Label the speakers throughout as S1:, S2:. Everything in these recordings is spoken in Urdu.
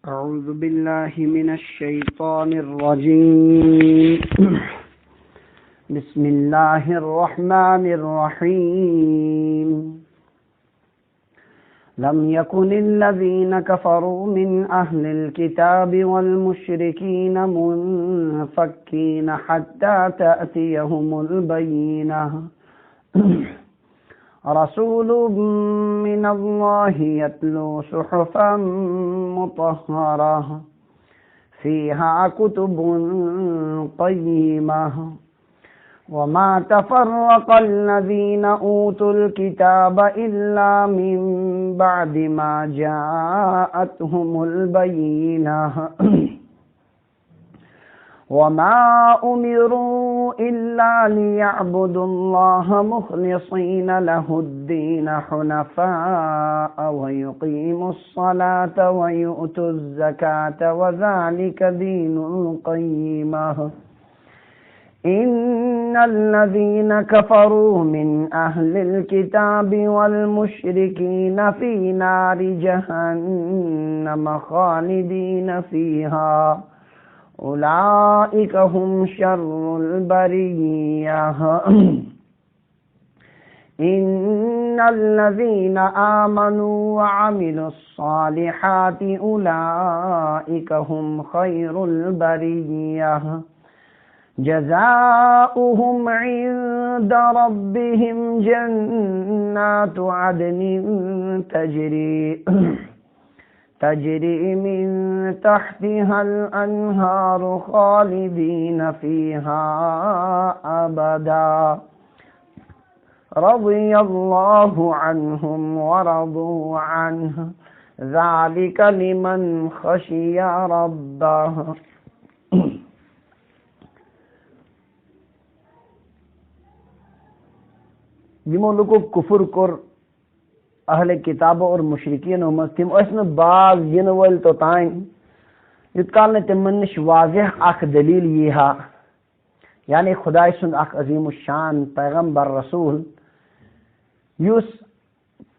S1: أعوذ بالله من الشيطان الرجيم بسم الله الرحمن الرحيم لم يكن الذين كفروا من أهل الكتاب والمشركين منفكين حتى تأتيهم البينة رسول من الله يتلو صحفا مطهرة فيها كتب قيمة وما تفرق الذين أوتوا الكتاب إلا من بعد ما جاءتهم البينة وما أمروا إلا ليعبدوا الله مخلصين له الدين حنفاء ويقيموا الصلاة ويؤتوا الزكاة وذلك دين القيمة إن الذين كفروا من أهل الكتاب والمشركين في نار جهنم خالدين فيها أولئك هم شر البرية إن الذين آمنوا وعملوا الصالحات أولئك هم خير البرية جزاؤهم عند ربهم جنات عدن تجري من تحتها الأنهار خالدين فيها أبدا رضي الله عنهم ورضوا عنه ذلك لمن خشي ربه یمو لوکو کفر کور اہل کتابوں اور مشرکین مز تم باز ین ول توتان یت کال تمن نش واضح اخ دلیل یہ یعنی خدا سند اخ عظیم الشان پیغمبر رسول یس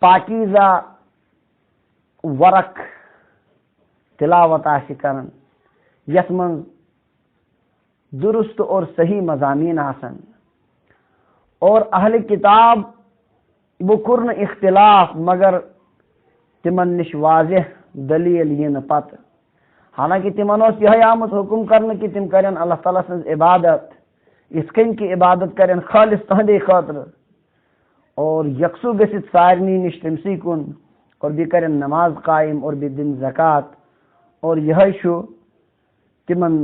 S1: پاکیزہ ورق تلاوت کرن یت من درست اور صحیح مضامین آسن اور اہل کتاب وہ کرن اختلاف مگر تمن نش واضح دلیل ین پت حالانکہ تمن یہ آمت حکم کرنے کہ تم کرن اللہ تعالیٰ سن عبادت اس کن کی عبادت کرن خالص تہندے خاطر اور یکسو گژھت سارنی نش تمسی کن اور بھی کرن نماز قائم اور بھی دن زکات اور یہ شو تمن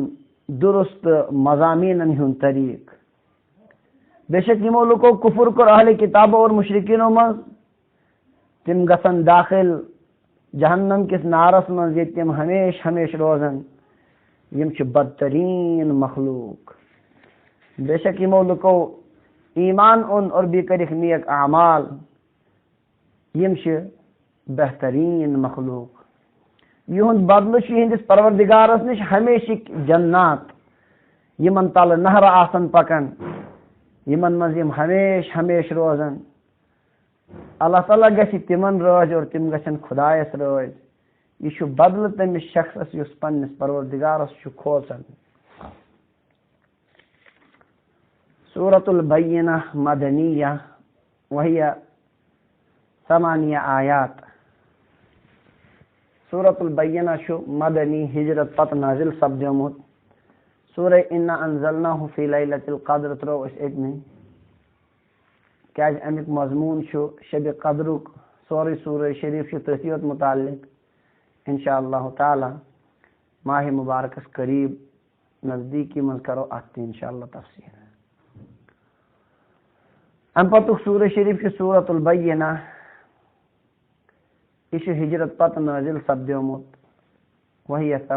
S1: درست مضامین ہند طریق بے شک یمو لوکو کفر کر اہل کتابوں اور مشرکینوں مز تم گسن داخل جہنم کس نارس مز یہ تم ہمیش روزن یم چھ بدترین مخلوق بے شک یمو لوکو ایمان ان اور بھی کرک نیک اعمال یم چھ بہترین مخلوق یہند بدل چھ ہندس پروردگارس نش ہمیشک جنات یمن تل نہر آسن پکن یمن مز یم ہمیش روزن اللہ تعالیٰ گژھِ تمن روز اور تم گژھن خدایس روز یہ چھُ بدل تمس شخصس یس پنس پروردگارس چھُ کھوژان سورة البینہ مدنیہ وہی 8 آیات سورة البینہ چھُ مدنی ہجرت پتہ نازل سپدیومت سورہ انا انزلناہ فی لیلۃ القدر ترو اس اتنی کیاز امیک مضمون چھو شب قدرک سورہ شریف چھو ترتیبت متعلق انشاءاللہ تعالی ماہ مبارکس قریب نزدیکی من کرو آتی انشاءاللہ تفسیر ام پتک سورہ شریف کی سورۃ البینہ یہ ہجرت پتہ نازل سپدیومت وہی 8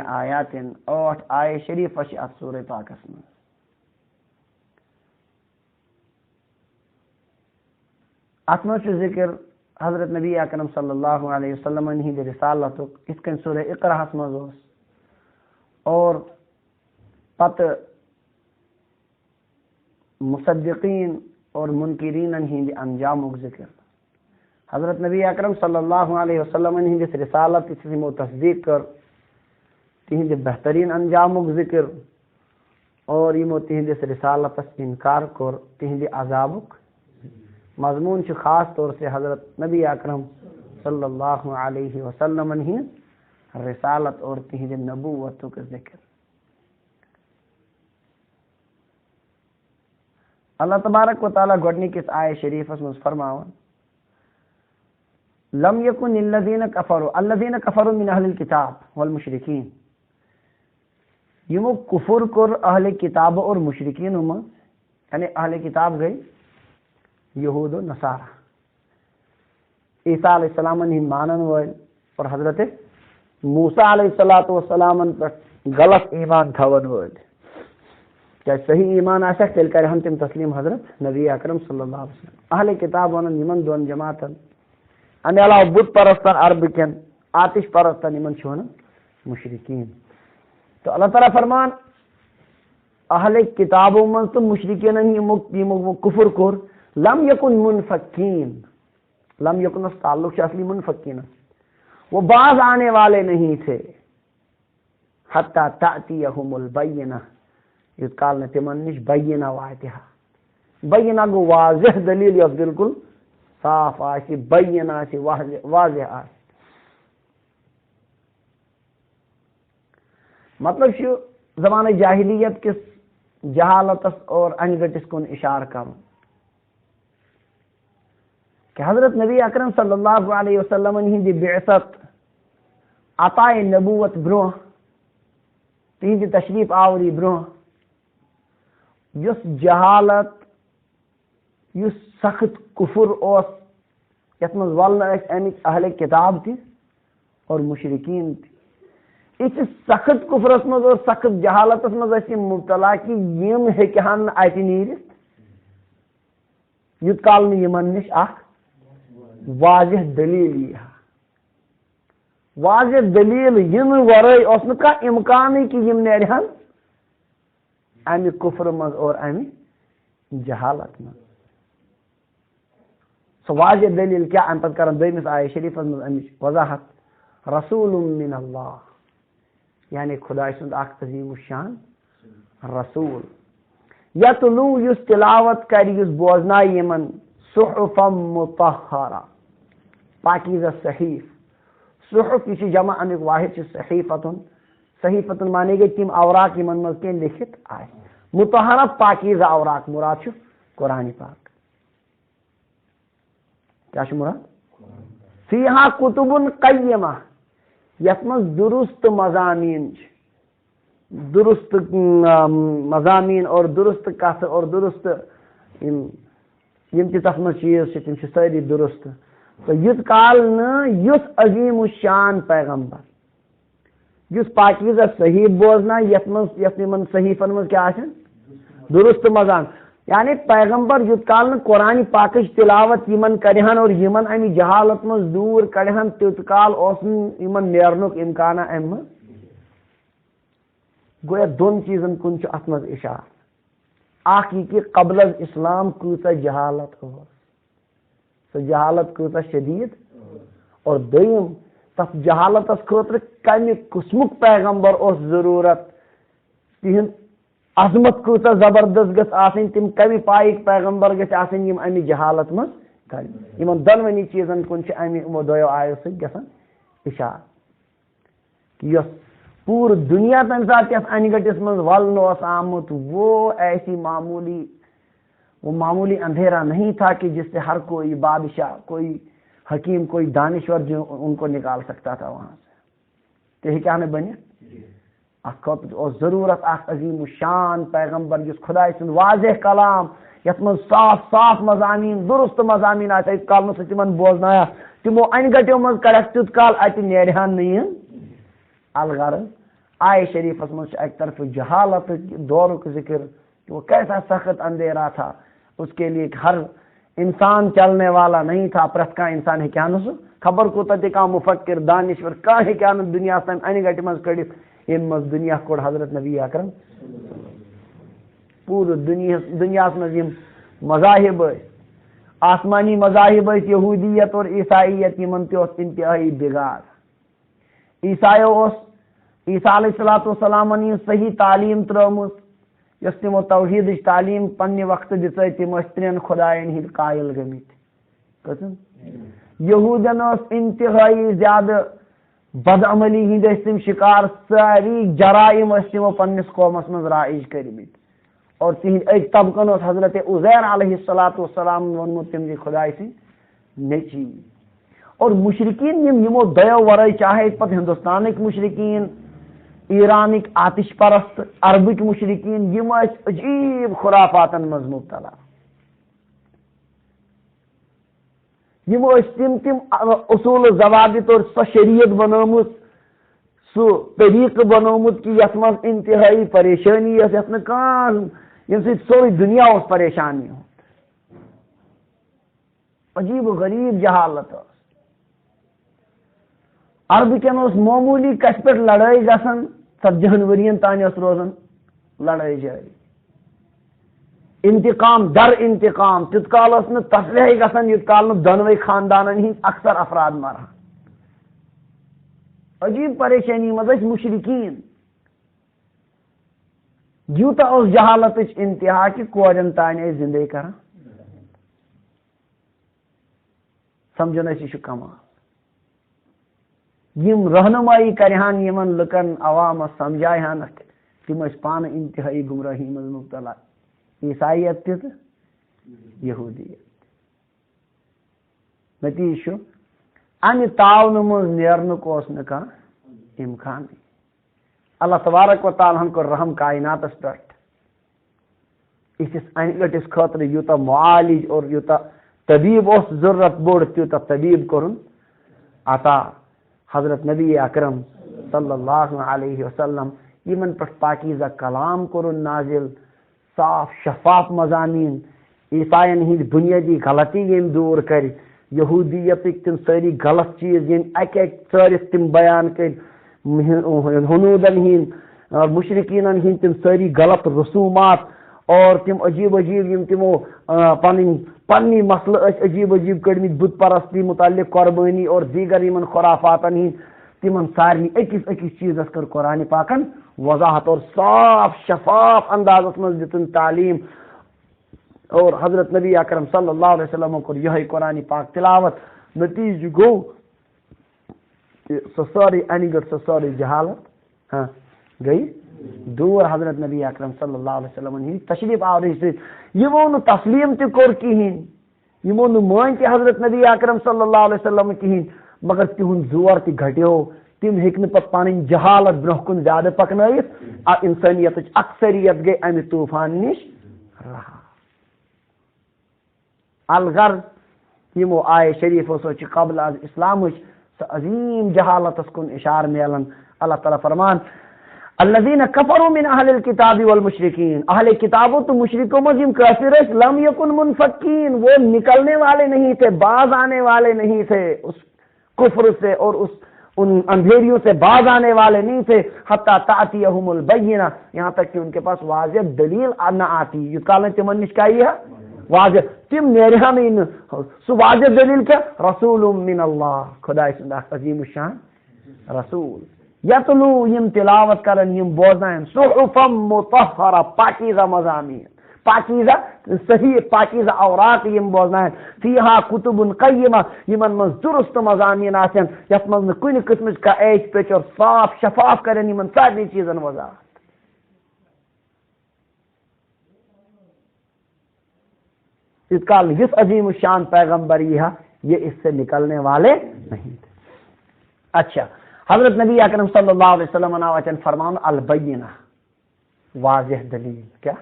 S1: آیات 8 آیہ شریف ات سورہ پاکس من ات من ذکر حضرت نبی اکرم صلی اللہ علیہ وسلم ہند رسالت اس کن سورہ اقرا مز اور پتہ مصدقین اور منکرین ہند انجامک ذکر حضرت نبی اکرم صلی اللہ علیہ وسلم ہندس رسالت تصدیق کر تہند بہترین انجامک ذکر اور یمو تہندس رسالتس انکار کور تہند عذابک مضمون خاص طور سے حضرت نبی اکرم صلی اللہ علیہ وسلم ہند رسالت اور تہند نبوتک ذکر. اللہ تبارک و تعالیٰ گۄڈنِکِس آیہ شریفس منٛز فرماوان لم یکن الذین کفروا من اہل الکتاب والمشرکین یمو کفر کور اہل کتاب اور مشرکین منٛز یعنی اہل کتاب گئی یہود و نصارہ عیسیٰ علیہ السلام ہند مانن ول اور حضرت موسیٰ علیہ الصلوۃ والسلام پہ غلط ایمان تھون ول کیا صحیح ایمان آسک تیل کرہن تم تسلیم حضرت نبی اکرم صلی اللہ علیہ وسلم. اہل کتاب ونن یمن دون جماعتن امہ علاوہ بت پرستن عرب کن آتش پرستن یمن چھ ونن مشرکین. تو اللہ تعالیٰ فرمان اہل کتابوں من تو مشرکین یمو کفر کور لم یکن منفکین لم یکن اس تعلق اصلی منفکین وہ باز آنے والے نہیں تھے حتی تأتیہم البینہ اس کال نے تمن نش بینہ واتہا. بینہ گو واضح دلیل یس بالکل صاف آسی بینہ آسی واضح آسی. مطلب زمانہ جاہلیت کس جہالتس اور انگٹس کن اشار کروں کہ حضرت نبی اکرم صلی اللہ علیہ وسلم ہندی بعثت عطائے نبوت برو تہندی تشریف آوری برو یس جہالت یس سخت کفر اوس یت من ولن امک اہل کتاب تہ اور مشرکین تہ اس سخت کفرس مز اور سخت جہالتس مز مبتلا کہ یم ہن ات نیرت یوت کال یمن نش اخ واضح دلیل یہ واضح دلیل ین ورائے اس نہ کانٛہہ امکان کہ یم نیرہن امہ کفر مز اور امہ جہالت مز. سو واضح دلیل کیا ام پتہ کرن دویمس آیہ شریفس مز امچ وضاحت رسول من اللہ یعنی خدائے سند اخ عظیم الشان رسول یتلو یس تلاوت کر یس بوزنائے یمن صحفا مطہرہ پاکیزہ صحیف. صحف یہ جمع امیک واحد صحیفتن صحیفتن مانے گئی تم اوراق یمن مز کی لکھت آئے مطہرہ پاکیزہ اوراق مراد قرآن پاک. کیا مراد فیہا کتب قیمہ یت مز درست مضامین درست مضامین اور درست کتھ اور درست یم تہ تس مز چیز تم ساری درست. تو یت کال یس عظیم الشان پیغمبر یس پاکیزہ صحیح بوزنا یت من صحیفن مز کیا درست مضام یعنی پیغمبر یت کال قرآن پاکش تلاوت یمن کرہن اور یمن امی جہالت مز دور کڑہن تیت کال یمن نیرنک امکانہ ام گویا دون چیزن کن ات مز اشار. اخ یہ کہ قبل از اسلام کۭژاہ جہالت سو جہالت کۭژاہ شدید اور دویم تس جہالتس خاطر کمہ قسمک پیغمبر اس ضرورت تہند عظمت کۭژاہ زبردست گژھ آسٕنۍ تم کمہ پائک پیغمبر گژھِ آسٕنۍ یم امہ جہالت مز کر. یمن دونونی چیزن کن امہ یمو دویو آیو سۭتۍ گژھان اشار کہ یس پور دنیا تمہ سات یس انگٹس مز ولن اوس آمت وہ ایسی معمولی اندھیرا نہیں تھا کہ جس سے ہر کوئی بادشاہ کوئی حکیم کوئی دانشور جو ان کو نکال سکتا تھا وہاں سے. کیا نے بنے اور ضرورت اخ عظیم الشان پیغمبر جس خدا سن واضح کلام یت من صاف صاف مضامین درست مضامین آس کال سے تمن بوزنایا تمو انگٹو مز کڑک تیت کال ات نیرہن نہیں. الغرض آئے شریفس مجھ ایک طرف جہالت دور کا ذکر کہ وہ کیسا سخت اندھیرا تھا اس کے لیے ہر انسان چلنے والا نہیں تھا. پرت کا انسان ہے کیا نسو خبر کو تک مفکر دانشور کا ہے کیا دنیا تم ان گٹ مز کڑت یم مز دنیا کوڑ حضرت نبی اکرم پور دنیا مز یم مذاہب آسمانی مذاہب یہودیت اور عیسائیت یمن تہ انتہائی بگاڑ. عیسائیو عیسیٰ علیہ الصلوۃ والسلام صحیح تعلیم ترٲومٕژ یۄس تِمو توحیٖدٕچ تعلیٖم پننہِ وقتہٕ دِژے تِم ٲسۍ 3 خۄدایَن ہٕنٛدۍ قٲیِل گٔمٕتۍ کٔژَن یہوٗدٮ۪ن ٲس انتہٲیی زیادٕ بدعملی ہٕنٛدۍ ٲسۍ تِم شِکار سٲری جرائم ٲسۍ تِمو پننِس قومس منٛز رائج کٔرمٕتۍ اور تِہنٛدۍ أکۍ طبقن اوس حضرت عزیر علیہ الصلوۃ والسلام ووٚنمُت تِم زِ خۄداے سٕنٛدۍ نیٚچی اور مشرقین یِمو دۄیو ورٲے چاہے پتہٕ ہندوستانٕکۍ مشرقین ایرانٕکۍ آتش پرست عربٕکۍ مشرقین یِم ٲسۍ عجیٖب خُرافاتن منٛز مبتلا یِم ٲسۍ تِم اصوٗل ضوابط اور سۄ شریعت بنٲومٕژ سُہ طریٖقہٕ بنوومُت کہ یتھ منٛز انتہٲیی پریشٲنی ٲس یتھ نہٕ کانٛہہ ییٚمہِ سۭتۍ سورُے دُنیا اوس پریشانی ہُنٛد عجیٖب و غریٖب جہالت ٲس عربٕکٮ۪ن اوس معموٗلی کتھِ پٮ۪ٹھ لڑٲے گژھان 70 ؤرین تانۍ ٲس روزان لڑٲے جٲری انتقام در انتقام تیُت کال ٲس نہٕ تصلیحے گژھان یُت کال نہٕ دۄنوَے خاندانن ہٕنٛدۍ اکثر افراد مرہن عجیٖب پریشٲنی منٛز ٲسۍ مشرقین یوٗتاہ اوس جہالتٕچ انتہا کہ کورٮ۪ن تانۍ ٲسۍ زندے کران سمجھن ٲسۍ یہِ چھُ کمال یِم رہنمٲیی کرہن یِمن لُکن عوامس سمجھایہنکھ تِم ٲسۍ پانہٕ انتہٲیی گمرٲہی منٛز مبتلا عیسائیت تہِ تہٕ یہوٗدیت نتیجہ چھُ امہِ تاونہٕ منٛز نیرنُک اوس نہٕ کانٛہہ امکانٕے اللہ تبارک و تعالیٰ ہن کوٚر رحم کائناتس پٮ۪ٹھ أکِس انہِ گٔٹِس خٲطرٕ یوٗتاہ معالج اور یوٗتاہ طبیٖب اوس ضروٗرت بوٚڑ تیوٗتاہ طبیٖب کوٚرُن عطا حضرت نبی اکرم صلی اللہ علیہ وسلم یِمن پٮ۪ٹھ پاکیزہ کلام کوٚرُن نازل صاف شفاف مضامین عیسائین ہٕنٛدۍ بُنیٲدی غلطی ییٚمۍ دوٗر کرِ یہوٗدیتٕکۍ تِم سٲری غلط چیٖز ییٚمۍ اکہِ اکہِ ژٲرِتھ تِم بیان کٔرۍ ہنوٗدن ہٕنٛدۍ مشرقیٖنن ہٕنٛدۍ تِم سٲری غلط رسوٗمات اور تِم عجیٖب عجیٖب یِم تِمو پننی مسلہٕ ٲسۍ عجیٖب عجیٖب کٔڑمٕتۍ بُت پرستی متعلق قۄربٲنی اور دیگر یِمن خُرافاتن ہٕنٛدۍ تِمن سارنٕے أکِس أکِس چیٖزس کٔر قرآنِ پاکن وضاحت اور صاف شفاف اندازس منٛز دِتُن تعلیٖم اور حضرت نبی اکرم صلی اللہ علیہ وسلمو کوٚر یِہوے قرآنِ پاک تلاوت نتیجہ گوٚو کہ سۄ سٲرٕے انہِ گٔٹ سۄ سٲرٕے جہالت گٔے دوٗر حضرت نبی اکرم صلی اللہ علیہ وسلمن ہٕنٛدِ تشریٖف آورٕچ سۭتۍ یِمو نہٕ تسلیٖم تہِ کوٚر کِہینۍ یِمو نہٕ مٲنۍ تہِ حضرت نبی اکرم صلی اللہ علیہ وسلم کِہینۍ مگر تِہُنٛد زور تہِ گھٹیو تِم ہیٚکۍ نہٕ پتہٕ پنٕنۍ جہالت برونٛہہ کُن زیادٕ پکنٲیِتھ انسٲنیتٕچ اکثریت گٔے امہِ طوٗفان نِش رہا الغرض یِمو آیے شریٖفو سۭتۍ چھِ قبل از اسلامٕچ سۄ عظیٖم جہالتس کُن اِشارٕ میلان اللہ تعالیٰ فرمان الذین کفروا من اہل الکتاب والمشرکین اہل کتابوں تو مشرکوں میں جن کافر ٲسۍ لم یکن منفکین وہ نکلنے والے نہیں تھے باز آنے والے نہیں تھے اس کفر سے اور ان اندھیریوں سے باز آنے والے نہیں تھے حتی تأتیہم البینہ یہاں تک کہ ان کے پاس واضح دلیل نہ آتی یوت کال تمن نش کیا ہے واضح تم نیرہا نہیں سو واضح دلیل کیا رسول من اللہ خدائے سند عظیم الشان رسول یتلو یم تلاوت کرن یم بوزائن صحفا مطہرہ پاکیزہ مضامین پاکیزہ صحیح پاکیزہ اوراق یم بوزائن فیہا کتب قیمہ یمن من درست مضامین آسن یت من کن قسمچ کا ایچ پیچ اور صاف شفاف کرن یمن سارے چیزن وضاحت اس کا جس عظیم الشان پیغمبر یہ اس سے نکلنے والے نہیں تھے. اچھا حضرت نبی اکرم صلی اللہ علیہ وسلم نے فرمان البینہ واضح دلیل کیا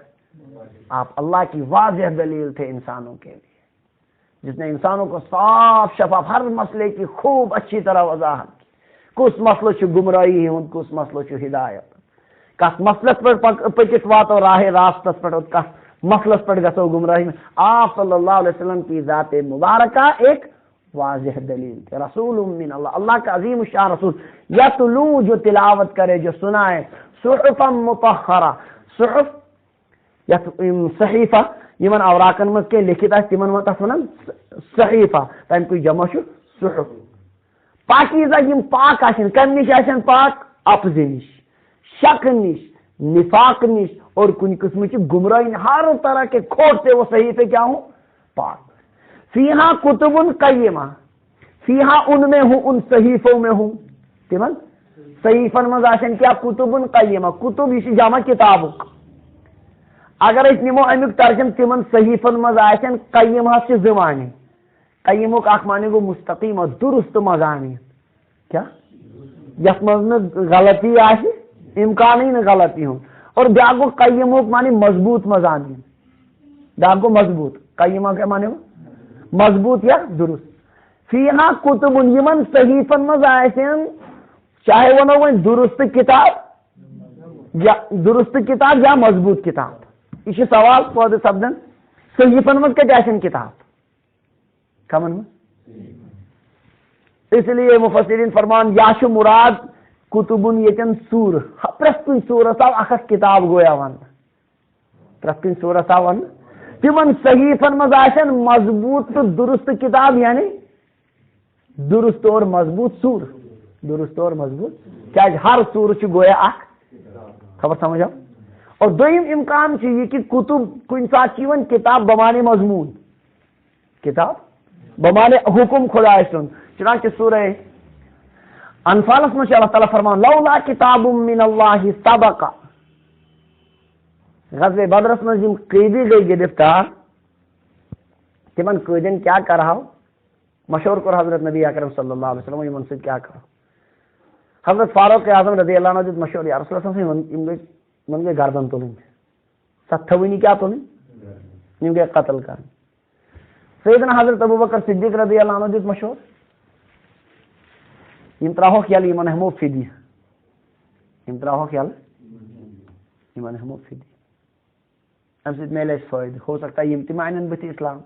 S1: آپ اللہ کی واضح دلیل تھے انسانوں کے لیے جس نے انسانوں کو صاف شفاف ہر مسئلے کی خوب اچھی طرح وضاحت کی کس مسئلہ چھ گمراہی ہوں کس مسئلہ چھ ہدایت کس مسئلس پر پکت واتو راہ راستس پر کس مسئلس پر گسو گمراہی میں آپ صلی اللہ علیہ وسلم کی ذات مبارکہ ایک واضح دلیل تھے رسول من اللہ اللہ کا عظیم الشان رسول یتلو جو تلاوت کرے جو سنائے صحفا مطہرہ صحف صحیفہ یمن اوراقن مز کے لکھت آس تمن تس ونان صحیفہ تم کوئی جمع صحف پاکیزہ یم پاک آسن کم نش آسن پاک افزے نش شک نش نفاق نش اور کن قسم کی گمراہی ہر طرح کے کھوٹ سے وہ صحیفے کیا ہوں پاک فیہا کتب قیمہ فیہا ان میں ہوں ان صحیفوں میں ہوں تمن صحیفن مز آشن کیا کتب قیمہ کتب یہ جمع کتاب اگر اس نمو امیک ترجم تمن صحیفن مز آشن قیمہ سے زمانے قیمک اخ معنی گو مستقیم اور درست مضامین کیا یس مز غلطی آشی امکان ہی نہ غلطی ہوں اور بیاکھ گو قیمک معنی مضبوط مضامین بیاکھ گو مضبوط قیمہ کیا معنی گو مضبوط یا درست فیہا کتب یمن صحیفن مز آسن چاہے ونو وہ درست کتاب یا مضبوط کتاب یہ سوال پودے سپدن صحیفن مز کتہ آسن کتاب کمن اس لیے مفسرین فرمان یاش مراد کتبن یتن سور پرت کن سورس آو اخ کتاب گویا ون پرت کن سورس آو ون تمن صحیفن مز آسن مضبوط تو درست کتاب یعنی درست اور مضبوط سور درست اور مضبوط کیا ہر سور گویا اخ خبر سمجھا اور دویم امکان یہ کہ کتب کن سات کتاب بمانے مضمون کتاب بمانے حکم خدا سن چنانچہ سورہ انفالس میں اللہ تعالیٰ فرمان لولا کتاب من اللہ سبق غزوہ بدرس میں جن قیدی گئی گرفتار تمن قیدین کیا کرا مشہور کر حضرت نبی اکرم صلی اللہ علیہ وسلم یہ منصب کیا کرو حضرت فاروق اعظم رضی اللہ عنہ مشہور یا رسول اللہ صلی اللہ علیہ وسلم من گئے گردن تلیں ستھوینی کیا تلیں ان گئے قتل کریں سیدنا حضرت ابو بکر صدیق رضی اللہ عنہ مشہور یم تراہو خیال ایمان ہمو فیدی یم تراہو خیال ایمان ہمو فیدی ام سے میلے فائد ہو سکتا ہے یم تمائنن بتی اسلام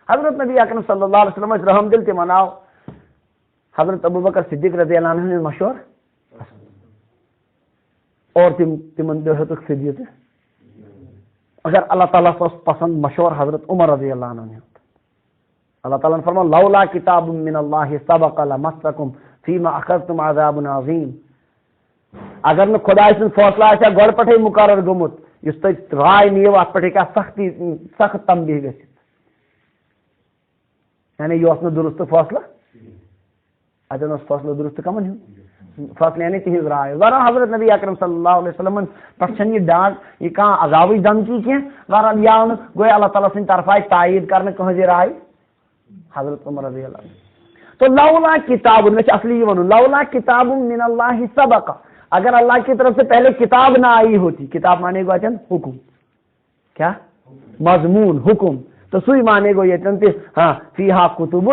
S1: حضرت نبی اکرم صلی اللہ علیہ وسلم رحم دل تمناو حضرت ابو بکر صدیق رضی اللہ عنہ مشہور اور تمن دہت فدیت اگر اللہ تعالیٰ کو پسند مشہور حضرت عمر رضی اللہ عنہ نے اللہ تعالیٰ نے فرمایا لولا کتاب من اللہ سبق لمسکم فیما اخذتم عذاب عظیم اگر نہ خدا سن فیصلہ آ گڑ پٹھے مقرر گمت اس تہ رائے نیو ات پٹھے کیا سخت تنبیہ گژھِ یعنی یہ اس درست فیصلہ اتن اس فیصلہ درست کمن فیصلہ یعنی تہذ رائے ذرا حضرت نبی اکرم صلی اللہ علیہ وسلم پہ یہ ڈانٹ یہ کھانا عذابی دھمکی کی ذرا یہ گویا اللہ تعالیٰ سن طرف تائید کرنے کہاں رائے حضرت عمر رضی اللہ عنہ تو لولا کتاب میں اصلی یہ ون لولا کتاب من اللہ سبق اگر اللہ کی طرف سے پہلے کتاب نہ آئی ہوتی کتاب مانے گو اچن حکم کیا مضمون حکم تو سوئی مانے گو یہ چنتے ہاں فیہا کتب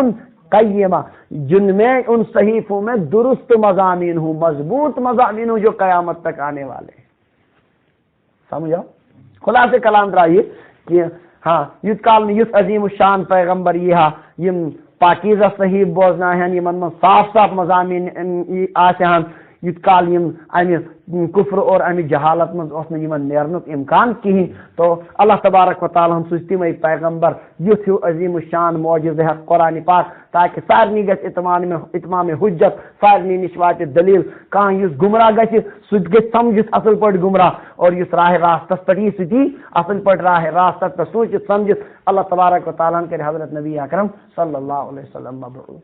S1: قیمہ جن میں ان صحیفوں میں درست مضامین ہوں مضبوط مضامین ہوں جو قیامت تک آنے والے سمجھو خلاصے کلام درائیے کہ ہاں یوت کال یوت عظیم الشان پیغمبر یہ یم پاکیزہ صحیح بوزنا ہے یمن من صاف صاف مضامین آسان یوت کال یم امی کفر اور امی جہالت من اس یمن نیرنک امکان کہیں تو اللہ تبارک و تعالی ہم سوچتی میں پیغمبر یوت عظیم الشان معجزہ قرآن پاک تاکہ سارنی گژھِ اتمام حجت سارنی نش واتہِ دلیل کان یس گمراہ گژھِ سُہ گژھِ سمجھِتھ اصل پٲٹھۍ گمراہ اور یس راہ راستس پٮ۪ٹھ یی سُہ دی اصل پٲٹھۍ راہ راستس پٮ۪ٹھ سوٗنٛچِتھ سمجھِتھ اللہ تبارک و تعالیٰ کرِ حضرت نبی اکرم صلی اللہ علیہ وسلم مبعوث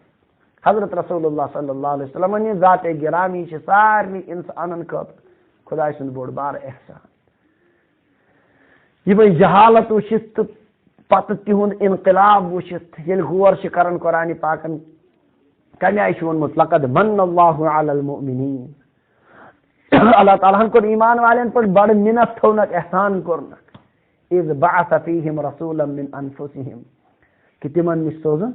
S1: حضرت رسول اللہ صلی اللہ علیہ وسلم نے ذات گرامی سارنی انسانن خاطر خدا سند بوڑ بار احسان یہ جہالت وچھت پتہ تہند انقلاب وچھت یل غور کران قرآن پاکن کمہ آئی وونمت لقد من اللہ علی المؤمنین اللہ تعالیٰ کور ایمان والن پر بڑ منت تھونک احسان کورنک اذ بعث فیہم رسولا من انفسہم کہ تمن نش سوزن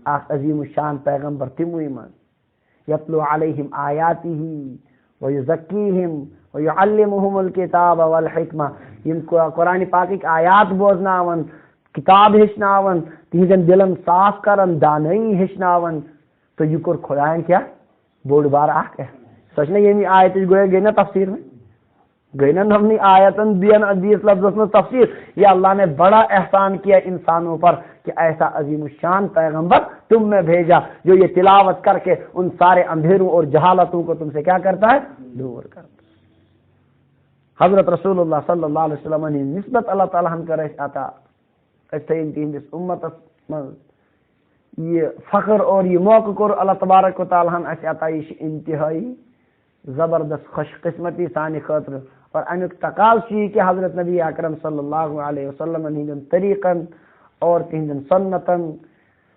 S1: اخ عظیم الشان پیغمبر تموی من یتلو علیہم آیاتہ ویزکیہم ویعلمہم الکتاب والحکمہ یم قرآن پاک آیات بوزناون کتاب ہچناون تہذن دلن صاف کرن دانائی ہچناون تو یہ کور خدائن کیا بوڑ بار اخ سچ نا یمی آیت گویا گئی نا تفسیر میں گئی نا ہم نے آیتن دیس لفظ میں تفسیر. یہ اللہ نے بڑا احسان کیا انسانوں پر کہ ایسا عظیم الشان پیغمبر تم میں بھیجا جو یہ تلاوت کر کے ان سارے اندھیروں اور جہالتوں کو تم سے کیا کرتا ہے؟ دور کرتا ہے. حضرت رسول اللہ صلی اللہ علیہ وسلم نے نسبت اللہ تعالیٰ کر عطا تہندس امت یہ فخر اور یہ موقع کور اللہ تبارک و تعالیٰ عطا. یہ انتہائی زبردست خوش قسمتی سانہ خاطر اور امیک تقاض یہ کہ حضرت نبی اکرم صلی اللہ علیہ وسلم ہندین طریقن اور تہندین سنتن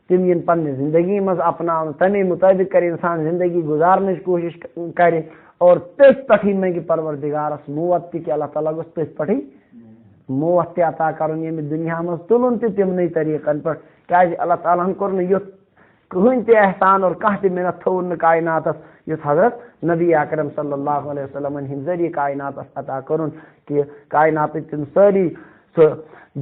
S1: تم ین پنہ زندگی مز اپنا تمے مطابق کر انسان زندگی گزارنے کی کوشش کرے اور تس پٹھی میں کہ پروردگارس موت کہ اللہ تعالیٰ گوس تس پٹھی موت عطا کرن یم دنیا مز تلن تمنی طریقن پر کیاز اللہ تعالیٰ کور یت کہین تہ احسان اور کھانا تہ محنت تھون کائنات یس حضرت نبی اکرم صلی اللہ علیہ وسلم ہند ذریعہ کائنات عطا کرن کہ کائنات تم ساری سہ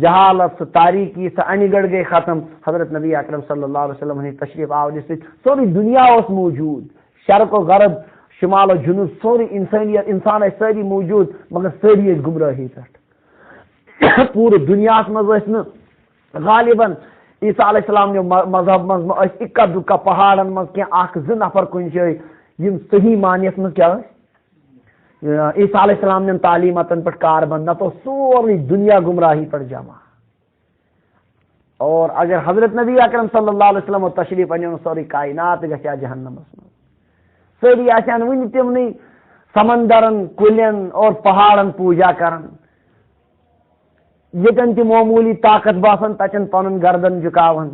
S1: جہالت سہ تاریکی سہ انہ گڑھ گئی ختم. حضرت نبی اکرم صلی اللہ علیہ وسلم ہند تشریف آورہ سوری دنیا اس موجود شرق و غرب شمال و جنوب سوری انسانیت انسان ساری موجود مگر ساری گمراہی پہ پورے دنیا مز غالباً عیسیٰ علیہ السلام نے مذہب مز اکا دکا پہاڑن مز کی اخ زٕ نفر کن جائے یم صحیح معنیس مز کیا عیسیٰ علیہ السلام نے تعلیماتن پہ کار بند نہ تو سوری دنیا گمراہی پر جمع. اور اگر حضرت نبی اکرم صلی اللہ علیہ وسلم تشریف ان سوری کائنات گھیا جہنمس مز ساری آسان ون تمنی سمندرن کلین اور پہاڑن پوجا کرن یتن تہ معمولی طاقت باسان تچن پن گردن جھکاون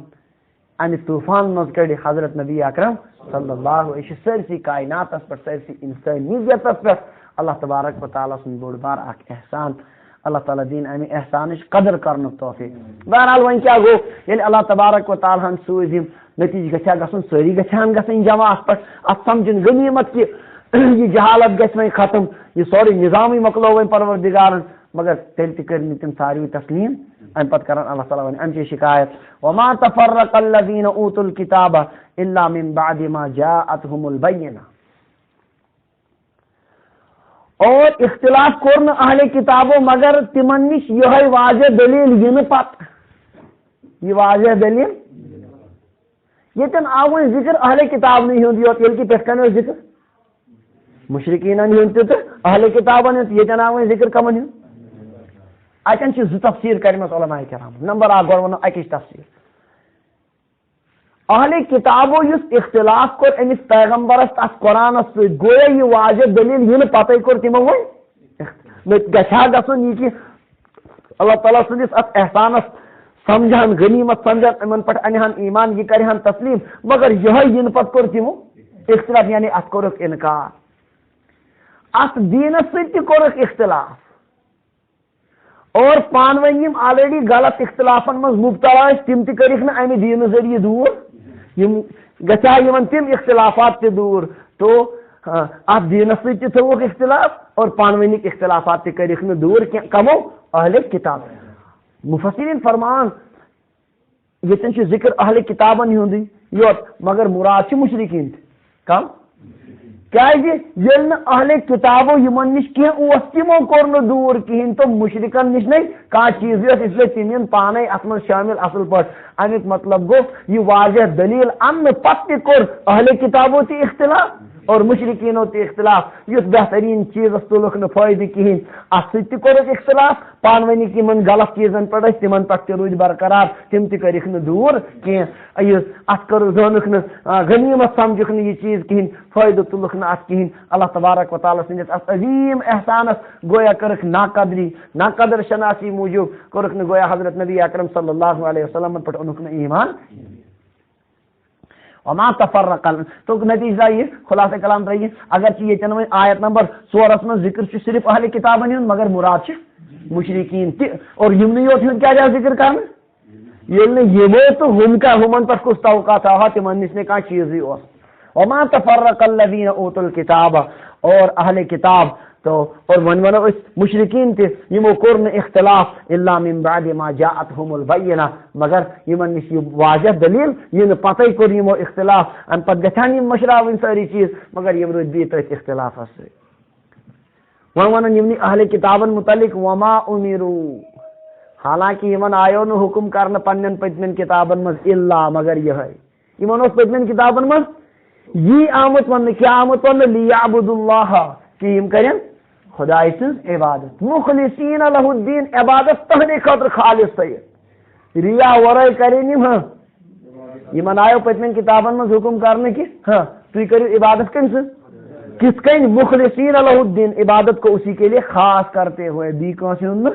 S1: امہ طوفان مز کڑ حضرت نبی اکرم صلی اللہ علیہ سرسی کائنات پہ سرسی انسانیت پہ اللہ تبارک و تعالیٰ سن بوڑ بار اخ احسان. اللہ تعالیٰ دین امہ احسانچ قدر کرن توفیق. بہرحال ون کیا گو یل اللہ تبارک و تعالیٰ سوز یم نتیجہ گھا گھن ساری گھن گھن جمع ات پہ ات سمجھن غنیمت کہ یہ جہالت گھس وی ختم یہ سوری نظام مکلو وی پروردگارن مگر تیل تہ کر تم ساری تسلیم. ام پتہ کران اللہ تعالیٰ ون ام شکایت وما تفرق الذين اوتوا الكتاب الا من بعد ما جاءتهم البینہ. اور اختلاف کور اہل کتابوں مگر تمن نش یہ واضح دلیل ین پت یہ واضح دلیل یتن آو ذکر اہل کتاب نہیں ہند یوت یل کہ پہ کن ذکر مشرکین ہند تہ اہل کتابن ہند یتن آو ذکر کمن ہند اتن چھ ز تفسیر کرمت علماء کرام. نمبر اکھ گو ون اکش تفسیر اہل کتابوں اس اختلاف کور امس پیغمبرس ات قرآنس ست گویا یہ واضح دلیل ین پتہ کور تمو ون گھا گھن یہ کہ اللہ تعالیٰ سندس ات احسانس سمجھان غنیمت سمجھان ان پہ انہان ایمان یہ کرہان تسلیم مگر یہ ین پتہ کور تمو اختلاف یعنی ات کورک انکار ات دینس ست تہ کورک اختلاف اور پان ون یم آلریڈی غلط اختلافن مز مبتلا تم تہ کرک نا امہ دین ذریعہ دور گھا یمن تم اختلافات تہ دور تو ات دینس ست تہ تھوک اختلاف اور پان ونک اختلافات تہ کرک نا دور کمو اہل کتاب. مفسرین فرمان یتن چھ ذکر اہل کتابن ہند یوت مگر مراد چھ مشرکین کم کیازِ یل نہ اہل کتابوں یمن نش کی تمو کور دور کہین تو مشرکن نش نہیں کھانا چیز اس لیے تم پانے ات من شامل اصل پہ امیک مطلب گو یہ واضح دلیل ان پتہ کور اہل کتابوں تہ اختلاف اور مشرکینوں تہ اختلاف یس بہترین چیز تلک نا فائدہ کہین ات ست کورک اختلاف پان ونک یمن غلط چیزن پہ تمن پہ تہ رود برقرار تم تہ کرک نا دور کی ات کر زانک نا غنیمت سمجھک نا یہ چیز کہین فائدہ تلک نا ات کہین. اللہ تبارک و تعالیٰ سندس ات عظیم احسانس گویا کرک ناقدری ناقدر شناسی موجود کرک نا گویا حضرت نبی اکرم صلی اللہ علیہ وسلم پہ انک نا ایمان وما تفرق تو نتیجہ یہ خلاصہ کلام رہی اگر یہ آیت نمبر 16 من ذکر صرف اہل کتابن ہند مگر مراد مشرکین تہ اور یمن یوت ہند کیا ذکر کرنا یل یمو تو ہمن پر کس توقعات آ تمن نش کھانا چیز وما تفرق الذين اوتوا الكتاب اور اہل کتاب تو اور ون ونو مشرکین تہ یمو کور اختلاف الا من بعد ما جاءتهم البینہ مگر یمن نش واضح دلیل یہ پتہ کور یمو اختلاف ام پتہ گھان یم مشراون ساری چیز مگر یم رود بیت اختلاف ون یمنی اہل کتابن متعلق وما امیرو حالانکہ یمن آیو نو حکم کرنے پنن پتمن کتابن مز الا مگر یہ یمن اس پتمن کتابن مز یہ آمت ون کیا آمت ون لیعبد اللہ کہ یم کرن خدای سن عبادت مخلصین لہ الدین عبادت تہندے خاطر خالص تھیت ریا ورائے کرن یمن آیو پتمن کتابن مز حکم کرنے کی تھی کرو عبادت کن سے کس کن مخلصین لہ الدین عبادت کو اسی کے لیے خاص کرتے ہوئے دی کون سے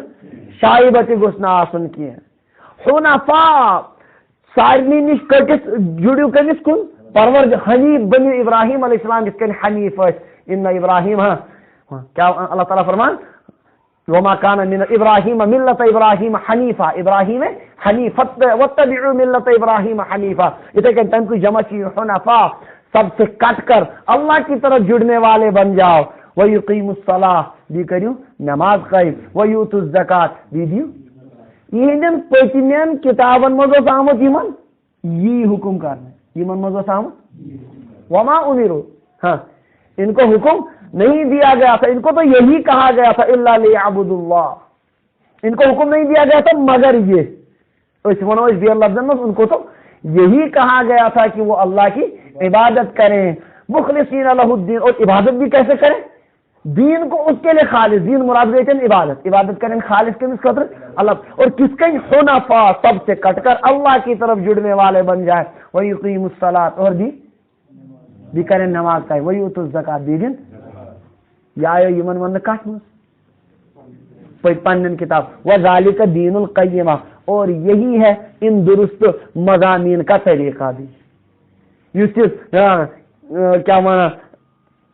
S1: شائبت گھسنا آسن کی حنفاء سارنی نش کٹس جڑو کمس کن پرور حنیف بنی ابراہیم علیہ السلام جس کن حنیف ان ابراہیم کیا اللہ تعالیٰ فرمان وما كان من ابراہیم ملت ابراہیم حنیفہ ابراہیم حنیف واتبعوا ملت ابراہیم حنیفہ اتنے کہ تم کو جمع کی حنفاء سب سے کٹ کر اللہ کی طرف جڑنے والے بن جاؤ وَيُقِيمُ الصَّلَاةَ دی کریو نماز قائم وَيُؤْتُوا الزَّكَاةَ دی دیو یہ پتمین کتابن مز آمت یمن یہ حکم کرنے یمن مز آمت وما امیرو ان کو حکم نہیں دیا گیا تھا ان کو تو یہی کہا گیا تھا الا لیعبدوا اللہ ان کو حکم نہیں دیا گیا تھا مگر یہ اس ونو اس دیر لفظ ان کو تو یہی کہا گیا تھا کہ وہ اللہ کی عبادت کریں مخلصین لہ الدین اور عبادت بھی کیسے کریں دین کو اس کے لیے خالص دین مراد دیتے ہیں عبادت کریں خالص کے خاطر اللہ اور کس کہیں حنفاء سب سے کٹ کر اللہ کی طرف جڑنے والے بن جائیں وَيُقِيمُ الصَّلَاةَ اور دی کریں نماز کا وَيُؤْتُوا الزَّكَاةَ دی دن یا یمن ون کٹ مز پنن کتاب وَذَلِكَ دین القیمہ اور یہی ہے ان درست مضامین کا طریقہ بھی کیا مانا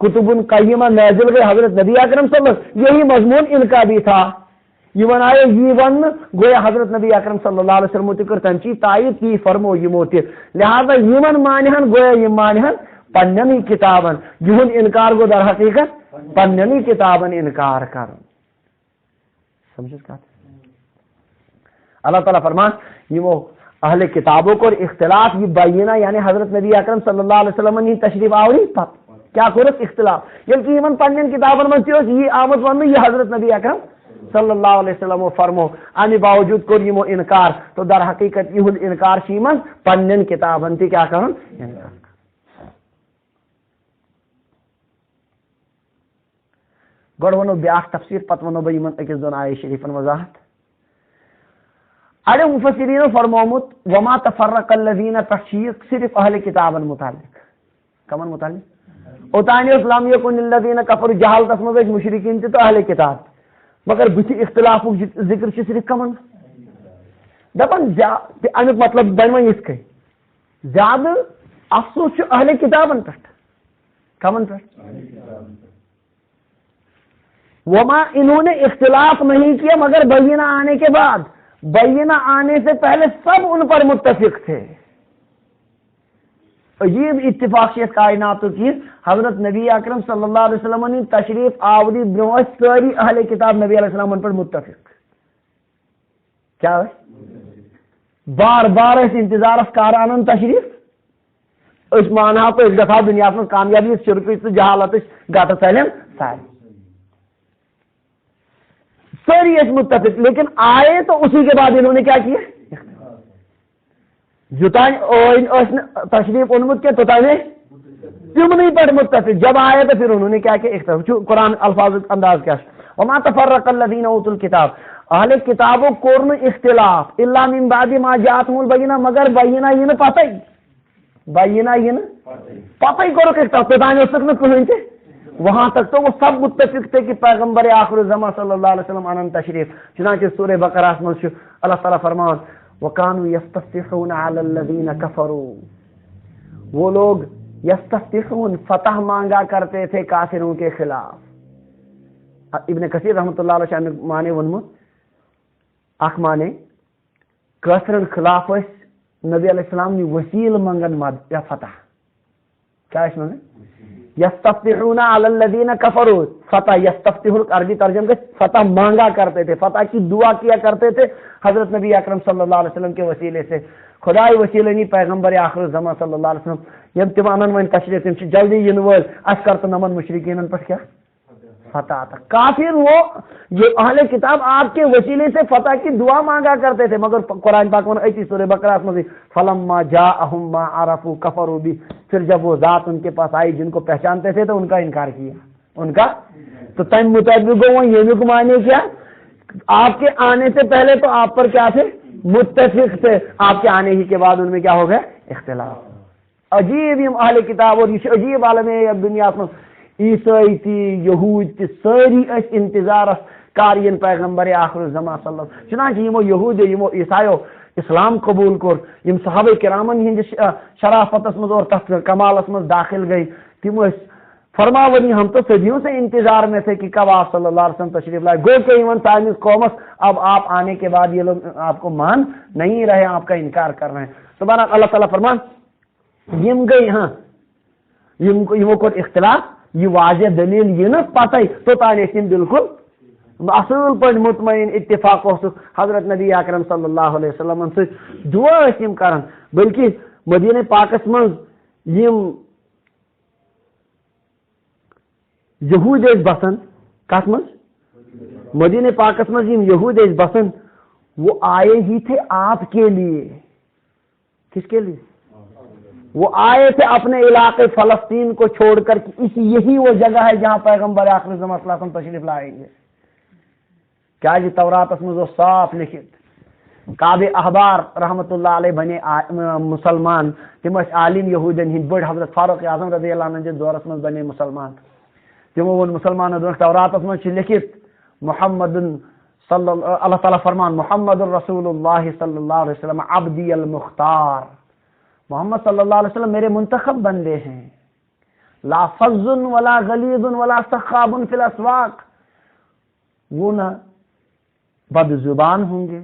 S1: کتب قیمہ نازل گئے حضرت نبی اکرم صلی اللہ علیہ وسلم یہی مضمون ان کا بھی تھا یمن آئے یہ ون گویا حضرت نبی اکرم صلی اللہ علیہ وسلم تہ کر تمچی تائید کی فرمو یمو تہ لہذا یمن مانہن گویا یم مانہن پننی کتابن یہن انکار گو در حقیقت پننی کتابن انکار کر سمجھس کا اللہ تعالیٰ فرمان یمو اہل کتابوں کو اختلاف یہ بینہ یعنی حضرت نبی اکرم صلی اللہ علیہ وسلم نے تشریف آوری پت کیا کرت اختلاف یلکی یمن پنن کتابن من تیوس یہ آمد ون یہ حضرت نبی اکرم صلی اللہ علیہ وسلم فرمو امی باوجود کر یمو انکار تو در حقیقت یہ انکار شیمن پنن کتابن تی کیا کرن انکار گوڑ ونو بیاکھ تفسیر پت ونو بہ یمن اکس دون آیہ شریفن وضاحت اڑے مفسرین فرمومت وما تفرق الذین تشیق صرف اہل کتابن متعلق کمن متعلق اوتانی اسلام یکن الذین کفروا جہالت مز مشرکین تو اہل کتاب مگر بچ اختلاف ذکر صرف کمن دپن امیک مطلب بن وی اس زیادہ افسوس اہل کتابن پہ کمن پہ وما انہوں نے اختلاف نہیں کیا مگر بینہ آنے کے بعد بینہ آنے سے پہلے سب ان پر متفق تھے عجیب اتفاقیت کائنات کی حضرت نبی اکرم صلی اللہ علیہ وسلم نے تشریف آوری برو ساری اہل کتاب نبی علیہ السلام ان پر متفق کیا ہے بار بار اس انتظار کارانن تشریف اس معنی کو ایک دفعہ دنیا میں کامیابی شرک جہالت گاٹا سیلم ساری ساری اس متفق لیکن آئے تو اسی کے بعد انہوں نے کیا کیا تشریف انمت کے تو تم نہیں پر متفق جب آئے تو پھر انہوں نے کیا کیا قرآن الفاظ انداز کیا وما تفرق الذین اوتوا الکتاب اہل کتابوں کورن اختلاف الا من بعد ما جاءتهم البینہ مگر بینہ یہ نہ پتہ بینہ یہ نہ پتہ ہی کرو کہ پتہ اس تک نہ کہیں تھے وہاں تک تو وہ سب متفق تھے کہ پیغمبر آخر الزمان صلی اللہ علیہ وسلم انن تشریف چنانچہ سورہ بقرہ میں اللہ تعالیٰ فرمان وَكَانُوا يَسْتَفْتِحُونَ عَلَى الَّذِينَ كَفَرُوا وہ لوگ یستفتحون فتح مانگا کرتے تھے کافروں کے خلاف ابن کثیر رحمۃ اللہ علیہ شان مانے ونمت اخ مانے کافرن خلاف نبی علیہ السلام نے وسیل منگن مد یا فتح کیا اس میں یستفتحون علی الذین کفروا فتح یستفتح عربی ترجمہ کے فتح مانگا کرتے تھے فتح کی دعا کیا کرتے تھے حضرت نبی اکرم صلی اللہ علیہ وسلم کے وسیلے سے خدای وسیلے نہیں پیغمبر آخر الزمان صلی اللہ علیہ وسلم یم تم انن ون تشریف تم جلدی ین ول اس کرت نمن مشرکین پر کیا فتح تک. کافر وہ یہ اہل کتاب آپ کے وسیلے سے فتح کی دعا مانگا کرتے تھے, مگر قرآن پاک میں ایسی سورہ بقرہ میں فلما جاءہم ما عرفوا کفروا بھی, پھر جب وہ ذات ان کے پاس آئی جن کو پہچانتے تھے تو ان کا انکار کیا. ان کا تو تم مطابق وہ یہ معنی کیا, آپ کے آنے سے پہلے تو آپ پر کیا تھے, متفق تھے, آپ کے آنے ہی کے بعد ان میں کیا ہو گیا, اختلاف. عجیب یم اہل کتاب اور یہ عجیب عالم دنیا میں عیسائی تھی یہود تھی ساری اس انتظار کارین پیغمبر آخر الزمان صلی اللہ علیہ وسلم. چنانچہ یمو یہود یمو عیسائیو اسلام قبول کر, یم صحابہ کرامن ہند شرافتس مز اور تحت کمالس مز داخل گئی, تم فرماونی ہم تو صدیوں سے انتظار میں تھے کہ کب آپ صلی اللہ علیہ وسلم تشریف لائے. گو کہ ایون سائنس قومس اب آپ آنے کے بعد یہ لوگ آپ کو مان نہیں رہے, آپ کا انکار کر رہے ہیں. تو اللہ تعالیٰ فرمان یم گئی ہاں یمو کو اختلاف یہ واضح دلیل یہ نا پتہ تو تانے بالکل اصل پہ مطمئن اتفاق حضرت نبی اکرم صلی اللہ علیہ وسلم سے دعا کران. بلکہ مدینہ پاکس مز یہود بسن کت مز مدینہ پاکس مز یہود بسن وہ آئے ہی تھے آپ کے لیے. کس کے لیے؟ وہ آئے تھے اپنے علاقے فلسطین کو چھوڑ کر یہی وہ جگہ ہے جہاں پیغمبر آخر زمان صلی اللہ علیہ وسلم تشریف لائیں گے. کیا جی تورات میں صاف لکھت کعب احبار رحمت اللہ علیہ بنے مسلمان, تم عالم یہودن ہند بڑ حضرت فاروق اعظم رضی اللہ عنہ دورس من بنے مسلمان. تمو ون مسلمان تورات من لکھت محمد صلی اللہ تعالیٰ فرمان محمد الرسول اللہ صلی اللہ علیہ وسلم عبدی المختار, محمد صلی اللہ علیہ وسلم میرے منتخب بندے ہیں. لا فظ ولا غلیظ ولا سخاب فی الاسواق, وہ نہ بد زبان ہوں گے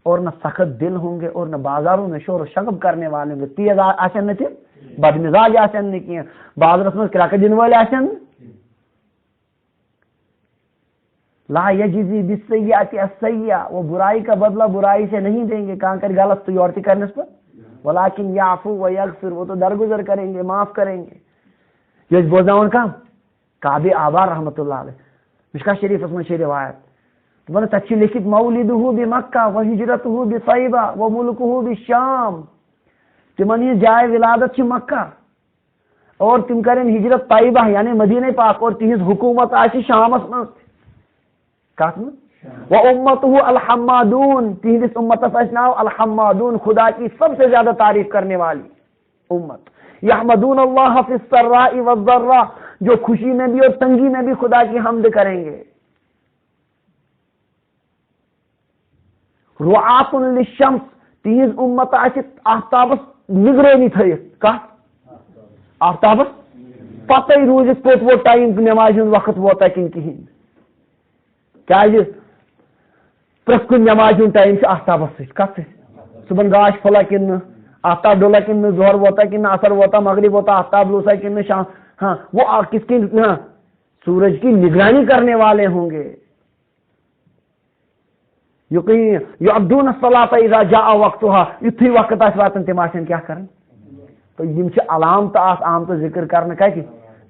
S1: اور نہ سخت دل ہوں گے اور نہ بازاروں میں شور و شغب کرنے والے ہوں گے. تیز آسن نہ بد مزاج آسن نہ کی بازرس میں کراک دن والے آسن. لا یجزی بالسیئۃ السیئۃ, وہ برائی کا بدلہ برائی سے نہیں دیں گے. کہاں کر غلط تو یورتی کرنے پر ولیکن یعفو و یغفر, وہ تو درگزر کریں گے معاف کریں گے. یہ بوزاون کا کعب احبار رحمت اللہ علیہ مشکا شریف اس میں شی روایت تو تچھی لکھت مولدہ بمکہ و ہجرتہ بطیبہ و ملکہ بالشام. تمن یہ جائے ولادت چھ مکہ اور تم کریں ہجرت طیبہ یعنی مدینہ پاک, اور تہذ حکومت آشی شامس من کات میں و امتہ الحمادون, تہذ امت ناو الحمادون, خدا کی سب سے زیادہ تعریف کرنے والی امت. یحمدون اللہ فی السراء والضراء, جو خوشی میں بھی اور تنگی میں بھی خدا کی حمد کریں گے. رعاۃ للشمس, تہذ امت آشی آفتابس نگرانی تھیت کت آفتابس پتہ روزت پوت وہ ٹائم نماز وقت ووتا کن کہین. کیا پریت کن نماز ٹائم سے آفتابس ست کت صبح گاش پھلا کن آفتاب ڈولا کن ظہر ووتا کن اثر ووتا مغرب ووتا آفتاب لوسا کن شام, ہاں وہ کس کی ہاں سورج کی نگرانی کرنے والے ہوں گے. یعبدون الصلاۃ اذا جاء وقتها, یتھی وقت آس واتن تم آسن کیا کرن. تو یم چھ علامت آمت ذکر کرنے کہ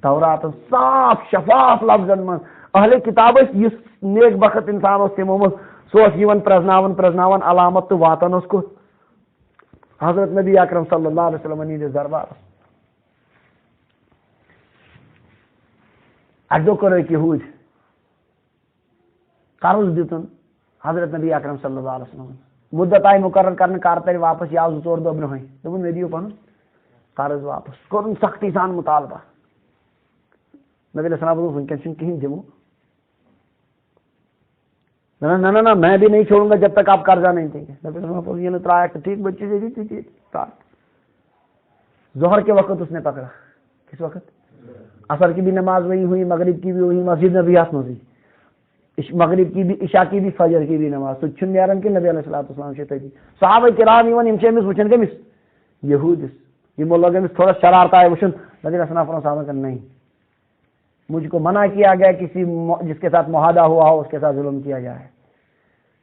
S1: تورات صاف شفاف لفظن من اہل کتاب اس نیک بخت انسان اس تمو مز سو پرزناون علامت تو واتن اس کو حضرت نبی اکرم صلی اللہ علیہ وسلم نیز دربار. اڈو کرو کہ ہوج قرض دیتن حضرت نبی اکرم صلی اللہ علیہ وسلم مدت آئی مقرر کرنے کار تر واپس یا زور دو برہ دن مے دیو پن قرض واپس کورن سختی سان مطالبہ. نبی علیہ السلام ونکن کہیں دمو نہ میں بھی نہیں چھوڑوں گا جب تک آپ قرضہ نہیں دیں گے. نبی علیہ السلام یہ ترایا کہ ٹھیک بچی سے دی ظہر کے وقت اس نے پکڑا. کس وقت؟ عصر کی بھی نماز وہی ہوئی, مغرب کی بھی وہی, مسجد میں بھی ہاتھ میں ہوئی, مغرب کی بھی عشاء کی بھی فجر کی بھی نماز تو چھن نیرن کے نبی علیہ السلام سے تھی. صحابہ کرام ایون یم چھ مس وچن کے مس یہود یہ مولا کے مس تھوڑا شرارت ہے وچن نبی علیہ السلام صاحب کہ نہیں, مجھ کو منع کیا گیا کسی جس کے ساتھ معاہدہ ہوا ہو اس کے ساتھ ظلم کیا جائے.